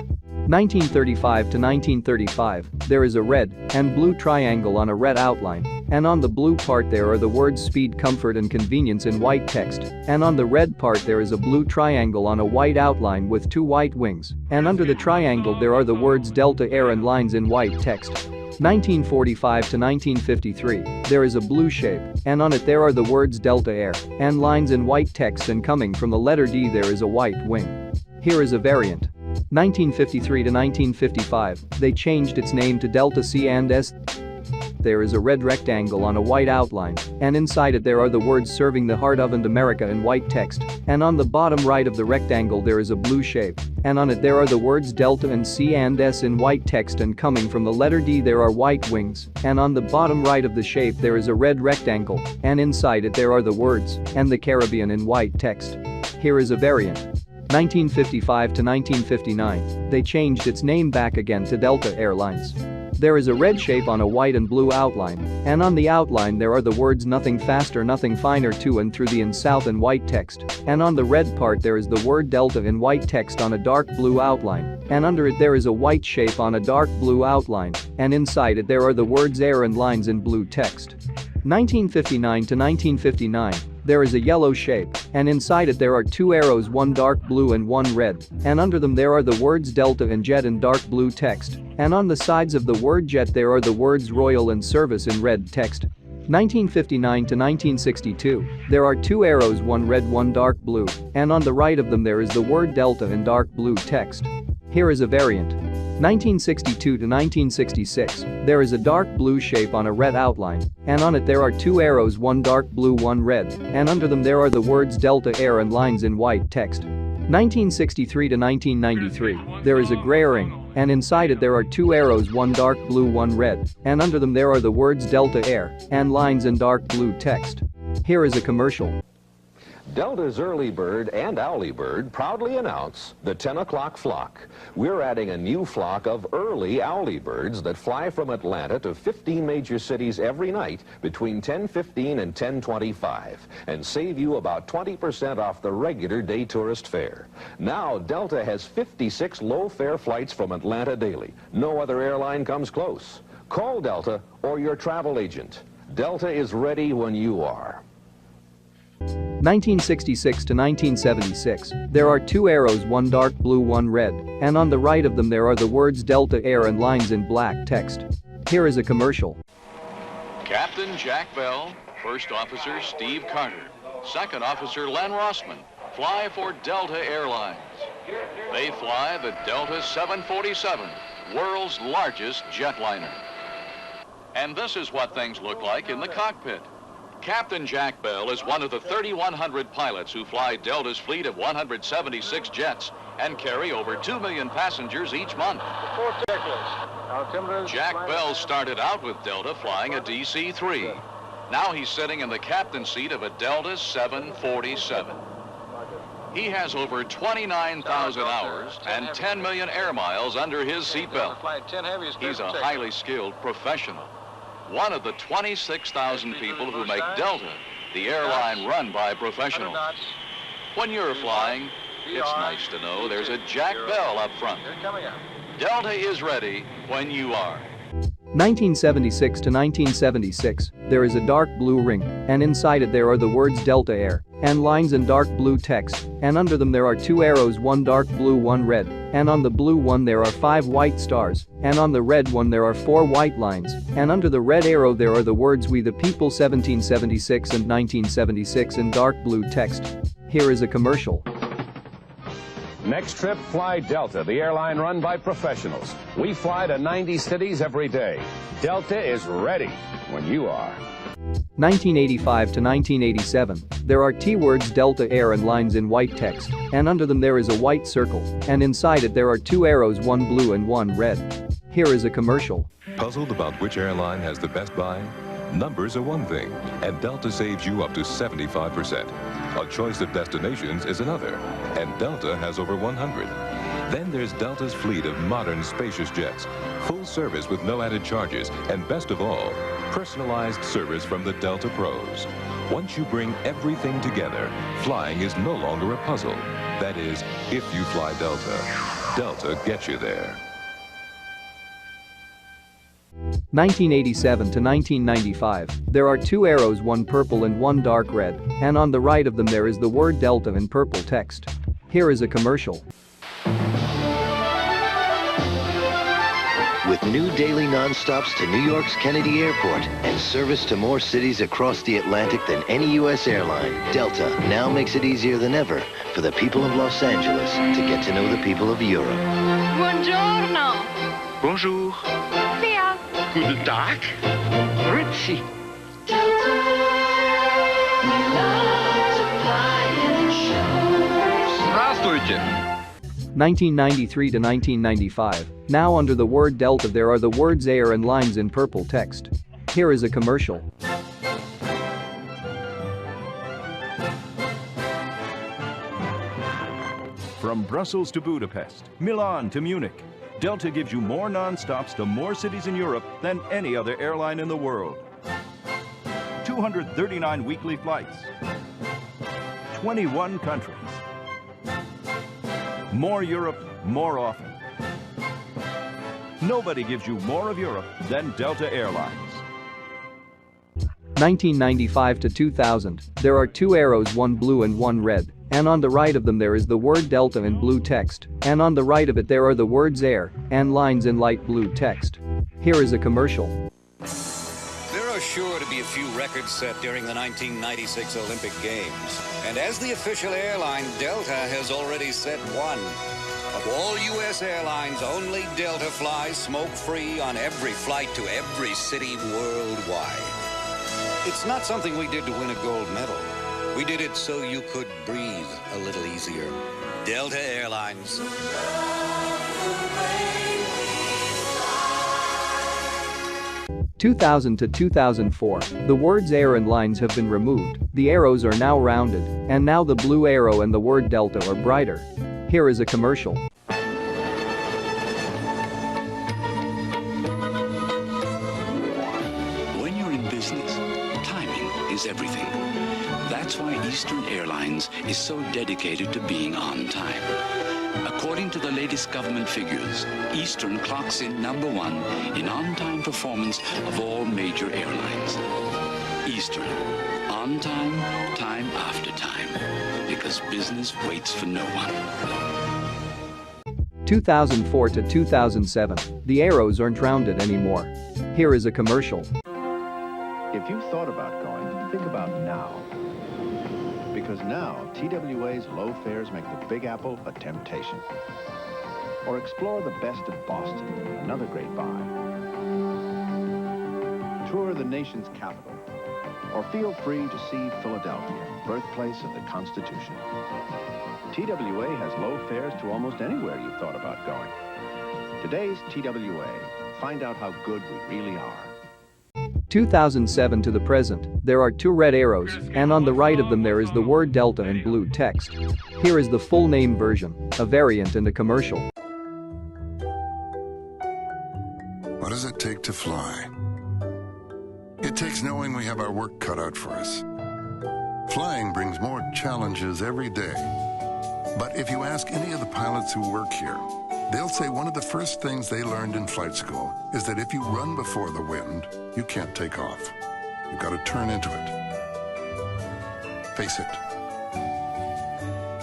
1935 to 1935, there is a red and blue triangle on a red outline, and on the blue part there are the words Speed, Comfort and Convenience in white text, and on the red part there is a blue triangle on a white outline with two white wings, and under the triangle there are the words Delta Air and lines in white text. 1945 to 1953, there is a blue shape, and on it there are the words Delta Air and lines in white text, and coming from the letter D there is a white wing. Here is a variant. 1953 to 1955, they changed its name to Delta C and S. There is a red rectangle on a white outline, and inside it there are the words Serving the Heart of and America in white text, and on the bottom right of the rectangle there is a blue shape, and on it there are the words Delta and C and S in white text, and coming from the letter D there are white wings, and on the bottom right of the shape there is a red rectangle, and inside it there are the words and the Caribbean in white text. Here is a variant. 1955 to 1959, they changed its name back again to Delta Airlines. There is a red shape on a white and blue outline, and on the outline there are the words Nothing Faster, Nothing Finer to and through the and south in white text, and on the red part there is the word Delta in white text on a dark blue outline, and under it there is a white shape on a dark blue outline, and inside it there are the words Air and lines in blue text. 1959 to 1959, there is a yellow shape, and inside it there are two arrows, one dark blue and one red, and under them there are the words Delta and Jet in dark blue text, and on the sides of the word Jet there are the words Royal and Service in red text. 1959 to 1962, there are two arrows, one red, one dark blue, and on the right of them there is the word Delta in dark blue text. Here is a variant. 1962 to 1966, there is a dark blue shape on a red outline, and on it there are two arrows, one dark blue, one red, and under them there are the words Delta Air and lines in white text. 1963 to 1993, there is a gray ring, and inside it there are two arrows, one dark blue, one red, and under them there are the words Delta Air and lines in dark blue text. Here is a commercial. Delta's Early Bird and Owly Bird proudly announce the 10 o'clock flock. We're adding a new flock of early Owly Birds that fly from Atlanta to 15 major cities every night between 10:15 and 10:25 and save you about 20% off the regular day tourist fare. Now Delta has 56 low-fare flights from Atlanta daily. No other airline comes close. Call Delta or your travel agent. Delta is ready when you are. 1966 to 1976, there are two arrows, one dark blue, one red, and on the right of them there are the words Delta Air and lines in black text. Here is a commercial. Captain Jack Bell, First Officer Steve Carter, Second Officer Len Rossman fly for Delta Airlines. They fly the Delta 747, world's largest jetliner. And this is what things look like in the cockpit. Captain Jack Bell is one of the 3,100 pilots who fly Delta's fleet of 176 jets and carry over 2 million passengers each month. Jack Bell started out with Delta flying a DC-3. Now he's sitting in the captain's seat of a Delta 747. He has over 29,000 hours and 10 million air miles under his seatbelt. He's a highly skilled professional. One of the 26,000 people who make Delta the airline run by professionals. When you're flying, it's nice to know there's a Jack Bell up front. Delta is ready when you are. 1976 to 1976, there is a dark blue ring, and inside it there are the words Delta Air, and lines in dark blue text, and under them there are 2 arrows, one dark blue, one red, and on the blue one there are 5 white stars, and on the red one there are 4 white lines, and under the red arrow there are the words We the People 1776 and 1976 in dark blue text. Here is a commercial. Next trip, fly Delta, the airline run by professionals. We fly to 90 cities every day. Delta is ready when you are. 1985 to 1987, there are T words Delta Air and lines in white text, and under them there is a white circle, and inside it there are 2 arrows, one blue and one red. Here is a commercial. Puzzled about which airline has the best buy? Numbers are one thing, and Delta saves you up to 75%. A choice of destinations is another, and Delta has over 100. Then there's Delta's fleet of modern, spacious jets, full service with no added charges, and best of all, personalized service from the Delta pros. Once you bring everything together, flying is no longer a puzzle. That is, if you fly Delta, Delta gets you there. 1987 to 1995, there are 2 arrows, one purple and one dark red, and on the right of them there is the word Delta in purple text. Here is a commercial. With new daily nonstops to New York's Kennedy Airport and service to more cities across the Atlantic than any U.S. airline, Delta now makes it easier than ever for the people of Los Angeles to get to know the people of Europe. Buongiorno. Bonjour. Sia. Guten Tag. Grüezi. Delta. We love to fly and it shows. Здравствуйте. 1993 to 1995, now under the word Delta there are the words Air and lines in purple text. Here is a commercial. From Brussels to Budapest, Milan to Munich, Delta gives you more non-stops to more cities in Europe than any other airline in the world. 239 weekly flights, 21 countries. More Europe, more often. Nobody gives you more of Europe than Delta Airlines. 1995 to 2000, there are 2 arrows, one blue and one red, and on the right of them there is the word Delta in blue text, and on the right of it there are the words Air and lines in light blue text. Here is a commercial. There are sure to be a few records set during the 1996 Olympic Games. And as the official airline, Delta has already set one. Of all U.S. airlines, only Delta flies smoke-free on every flight to every city worldwide. It's not something we did to win a gold medal. We did it so you could breathe a little easier. Delta Airlines. 2000 to 2004, the words Air and lines have been removed, the arrows are now rounded, and now the blue arrow and the word Delta are brighter. Here is a commercial. When you're in business, timing is everything. That's why Eastern Airlines is so dedicated to being on time. According to the latest government figures, Eastern clocks in #1 in on-time performance of all major airlines. Eastern, on time, time after time, because business waits for no one. 2004 to 2007, the arrows aren't rounded anymore. Here is a commercial. If you thought about going, think about now. Because now, TWA's low fares make the Big Apple a temptation. Or explore the best of Boston, another great buy. Tour the nation's capital. Or feel free to see Philadelphia, birthplace of the Constitution. TWA has low fares to almost anywhere you've thought about going. Today's TWA. Find out how good we really are. 2007 to the present, there are 2 red arrows, and on the right of them there is the word Delta in blue text. Here is the full name version, a variant and a commercial. What does it take to fly? It takes knowing we have our work cut out for us. Flying brings more challenges every day. But if you ask any of the pilots who work here, they'll say one of the first things they learned in flight school is that if you run before the wind, you can't take off. You've got to turn into it. Face it.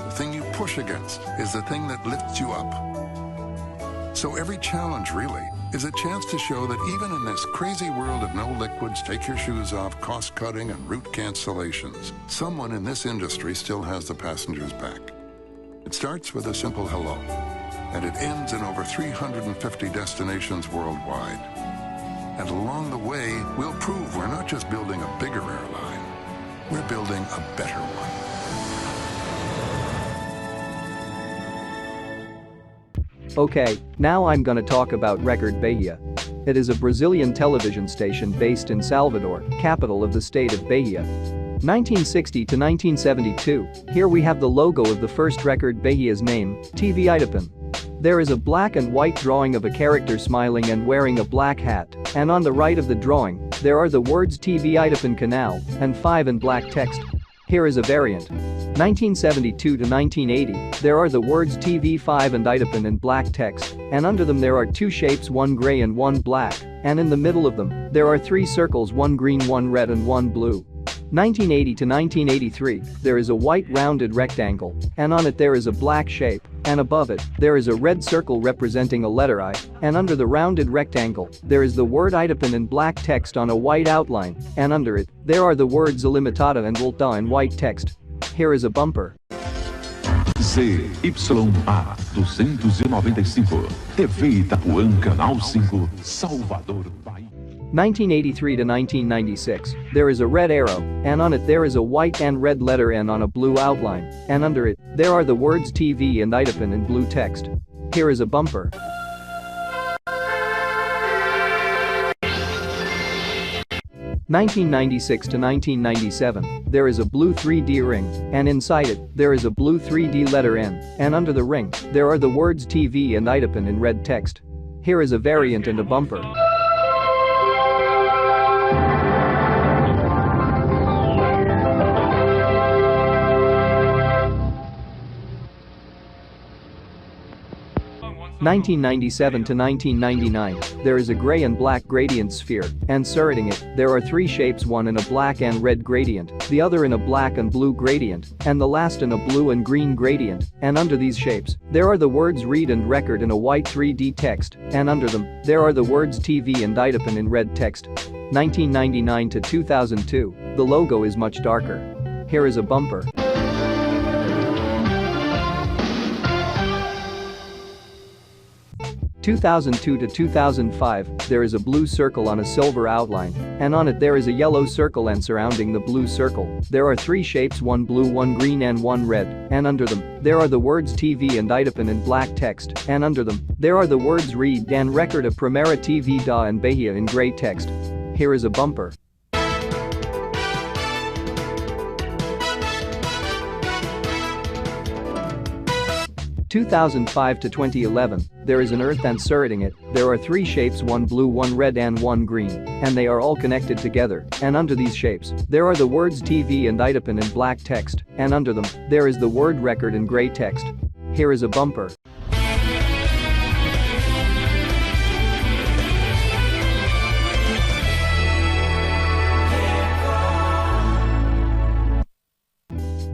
The thing you push against is the thing that lifts you up. So every challenge, really, is a chance to show that even in this crazy world of no liquids, take your shoes off, cost-cutting, and route cancellations, someone in this industry still has the passenger's back. It starts with a simple hello, and it ends in over 350 destinations worldwide. And along the way, we'll prove we're not just building a bigger airline, we're building a better one. Okay, now I'm gonna talk about Record Bahia. It is a Brazilian television station based in Salvador, capital of the state of Bahia. 1960 to 1972, here we have the logo of the first Record Bahia's name, TV Itapin. There is a black and white drawing of a character smiling and wearing a black hat, and on the right of the drawing, there are the words TV Itapin Canal and 5 in black text. Here is a variant. 1972 to 1980, there are the words TV5 and Itapin in black text, and under them there are 2 shapes, 1 gray and 1 black, and in the middle of them, there are 3 circles, 1 green, 1 red and 1 blue. 1980 to 1983, there is a white rounded rectangle, and on it there is a black shape, and above it, there is a red circle representing a letter I, and under the rounded rectangle, there is the word Itapin in black text on a white outline, and under it, there are the words Ilimitada and Volta in white text. Here is a bumper. ZYA 295, TV Itapuã, Canal 5, Salvador, Bahia. 1983 to 1996, there is a red arrow, and on it there is a white and red letter N on a blue outline, and under it, there are the words TV and Itapin in blue text. Here is a bumper. (1996 to 1997), there is a blue 3D ring, and inside it, there is a blue 3D letter N, and under the ring, there are the words TV and Itapin in red text. Here is a variant and a bumper. 1997 to 1999, there is a gray and black gradient sphere, and surrounding it, there are 3 shapes, one in a black and red gradient, the other in a black and blue gradient, and the last in a blue and green gradient, and under these shapes, there are the words read and record in a white 3D text, and under them, there are the words TV and Itapin in red text. 1999 to 2002, the logo is much darker. Here is a bumper. 2002 to 2005, there is a blue circle on a silver outline, and on it there is a yellow circle, and surrounding the blue circle, there are 3 shapes, 1 blue, 1 green and 1 red, and under them, there are the words TV and Itapin in black text, and under them, there are the words read and record of Primeira TV da and Bahia in gray text. Here is a bumper. 2005 to 2011, there is an earth, and surrounding it, there are 3 shapes, 1 blue, 1 red and 1 green, and they are all connected together, and under these shapes, there are the words TV and Itapin in black text, and under them, there is the word record in gray text. Here is a bumper.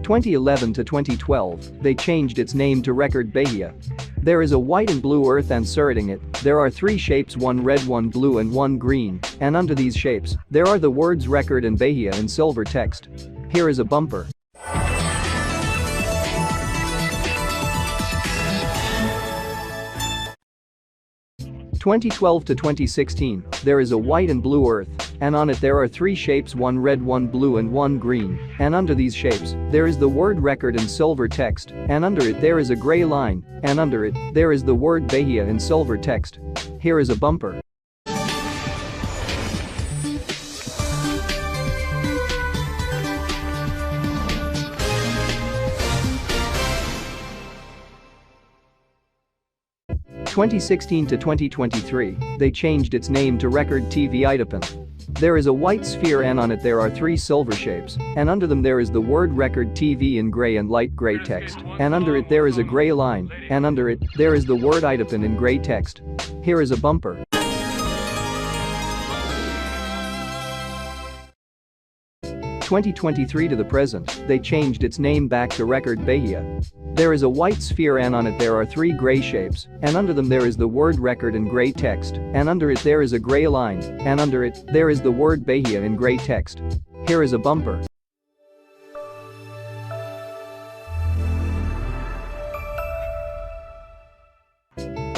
2011 to 2012, they changed its name to Record Bahia. There is a white and blue earth, and surrounding it, there are 3 shapes, 1 red, 1 blue and 1 green, and under these shapes, there are the words record and Bahia in silver text. Here is a bumper. 2012 to 2016, there is a white and blue earth, and on it there are 3 shapes, 1 red, 1 blue and 1 green, and under these shapes, there is the word record in silver text, and under it there is a gray line, and under it, there is the word Bahia in silver text. Here is a bumper. From 2016 to 2023, they changed its name to Record TV Altima. There is a white sphere and on it there are 3 silver shapes, and under them there is the word Record TV in gray and light gray text, and under it there is a gray line, and under it, there is the word Altima in gray text. Here is a bumper. From 2023 to the present, they changed its name back to Record Bahia. There is a white sphere and on it there are 3 gray shapes, and under them there is the word record in gray text, and under it there is a gray line, and under it, there is the word Bahia in gray text. Here is a bumper.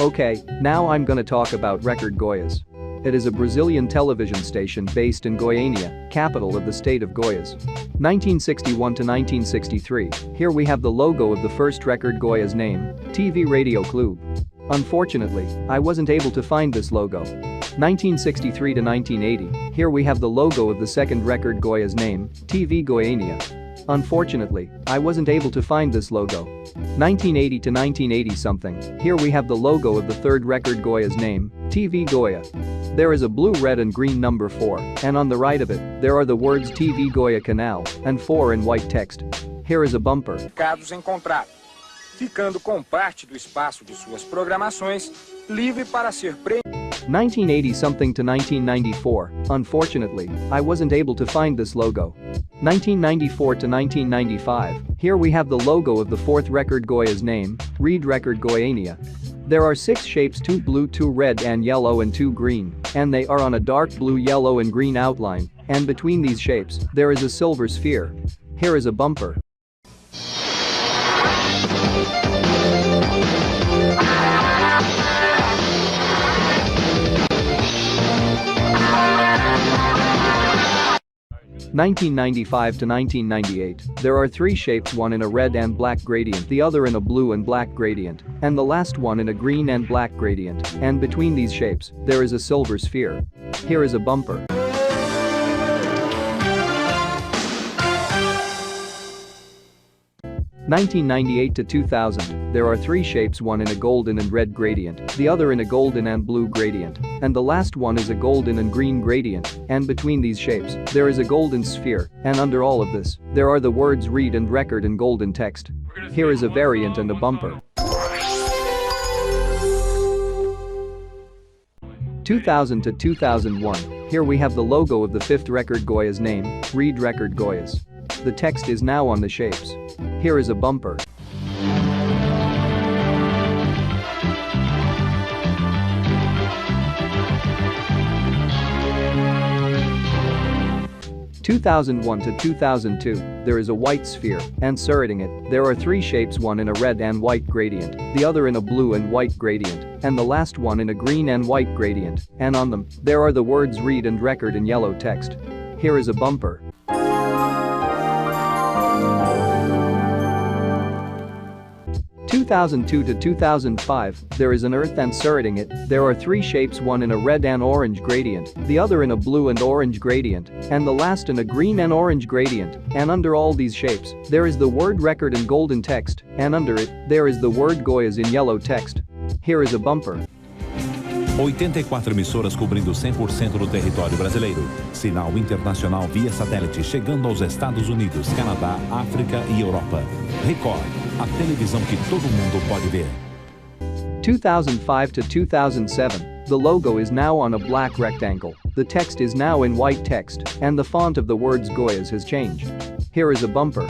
Okay, now I'm gonna talk about Record Goiás. It is a Brazilian television station based in Goiânia, capital of the state of Goiás. 1961 to 1963, here we have the logo of the first Record Goiás name, TV Radio Clube. Unfortunately, I wasn't able to find this logo. 1963 to 1980, here we have the logo of the second Record Goiás name, TV Goiânia. Unfortunately, I wasn't able to find this logo. 1980 to 1980 something, here we have the logo of the third Record Goiás name, TV Goiá. There is a blue, red and green number 4, and on the right of it, there are the words TV Goiá Canal, and 4 in white text. Here is a bumper. Recados encontrados, ficando com parte do espaço de suas programações livre para ser 1980 something to 1994, unfortunately, I wasn't able to find this logo. 1994 to 1995, here we have the logo of the fourth Record Goiás name, Read Record Goiânia. There are 6 shapes, 2 blue, 2 red and yellow and 2 green, and they are on a dark blue, yellow and green outline, and between these shapes, there is a silver sphere. Here is a bumper. From 1995 to 1998, there are 3 shapes, one in a red and black gradient, the other in a blue and black gradient, and the last one in a green and black gradient, and between these shapes, there is a silver sphere. Here is a bumper. From 1998 to 2000, there are 3 shapes, one in a golden and red gradient, the other in a golden and blue gradient, and the last one is a golden and green gradient, and between these shapes, there is a golden sphere, and under all of this, there are the words read and record in golden text. Here is a variant and a bumper. 2000 to 2001, here we have the logo of the fifth Record Goiás name, Read Record Goiás. The text is now on the shapes. Here is a bumper. From 2001 to 2002, there is a white sphere, and surrounding it, there are 3 shapes, one in a red and white gradient, the other in a blue and white gradient, and the last one in a green and white gradient, and on them, there are the words read and record in yellow text. Here is a bumper. 2002 to 2005, there is an earth and surrounding it, there are 3 shapes, one in a red and orange gradient, the other in a blue and orange gradient, and the last in a green and orange gradient, and under all these shapes, there is the word record in golden text, and under it, there is the word Goiás in yellow text. Here is a bumper. 84 emissoras cobrindo 100% do território brasileiro. Sinal internacional via satélite chegando aos Estados Unidos, Canadá, África e Europa. Record, a televisão que todo mundo pode ver. 2005 to 2007, the logo is now on a black rectangle, the text is now in white text, and the font of the words Goiás has changed. Here is a bumper.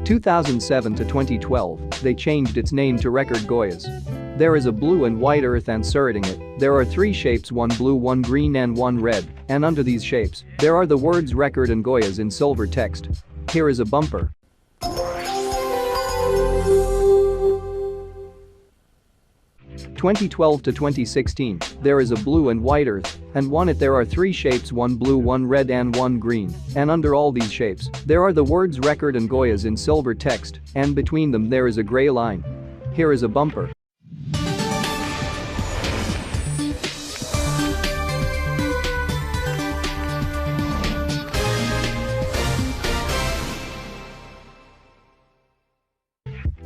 2007 to 2012, they changed its name to Record Goyas. There is a blue and white earth and surrounding it, there are 3 shapes, 1 blue, 1 green and 1 red, and under these shapes, there are the words Record and Goyas in silver text. Here is a bumper. (2012 to 2016), there is a blue and white earth, and on it there are 3 shapes, 1 blue, 1 red and 1 green, and under all these shapes, there are the words Record and Goyas in silver text, and between them there is a gray line. Here is a bumper.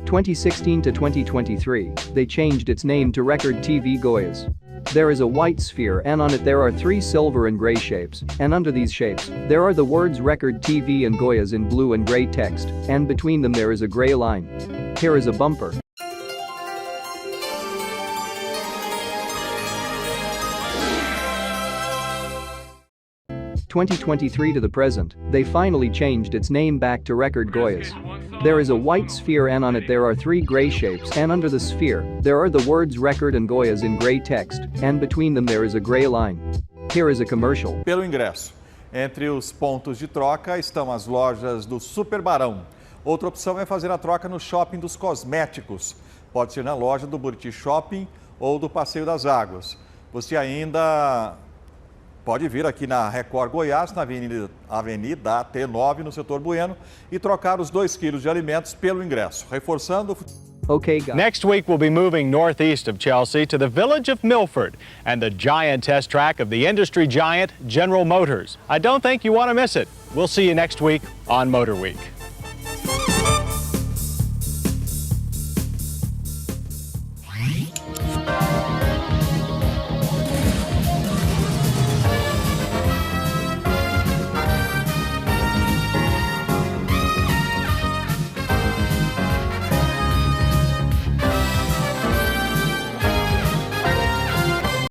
(2016 to 2023), they changed its name to Record TV Goyas. There is a white sphere and on it there are 3 silver and gray shapes, and under these shapes, there are the words Record TV and Goyas in blue and gray text, and between them there is a gray line. Here is a bumper. (2023 to the present), they finally changed its name back to Record Goyas. There is a white sphere and on it there are 3 gray shapes, and under the sphere, there are the words Record and Goyas in gray text, and between them there is a gray line. Here is a commercial. Pelo ingresso. Entre os pontos de troca estão as lojas do Super Barão. Outra opção é fazer a troca no shopping dos cosméticos. Pode ser na loja do Buriti Shopping ou do Passeio das Águas. Você ainda pode vir aqui na Record Goiás, na Avenida T9, no setor Bueno, e trocar os 2 quilos de alimentos pelo ingresso. Reforçando... Okay, guys. Next week, we'll be moving northeast of Chelsea to the village of Milford and the giant test track of the industry giant General Motors. I don't think you want to miss it. We'll see you next week on Motor Week.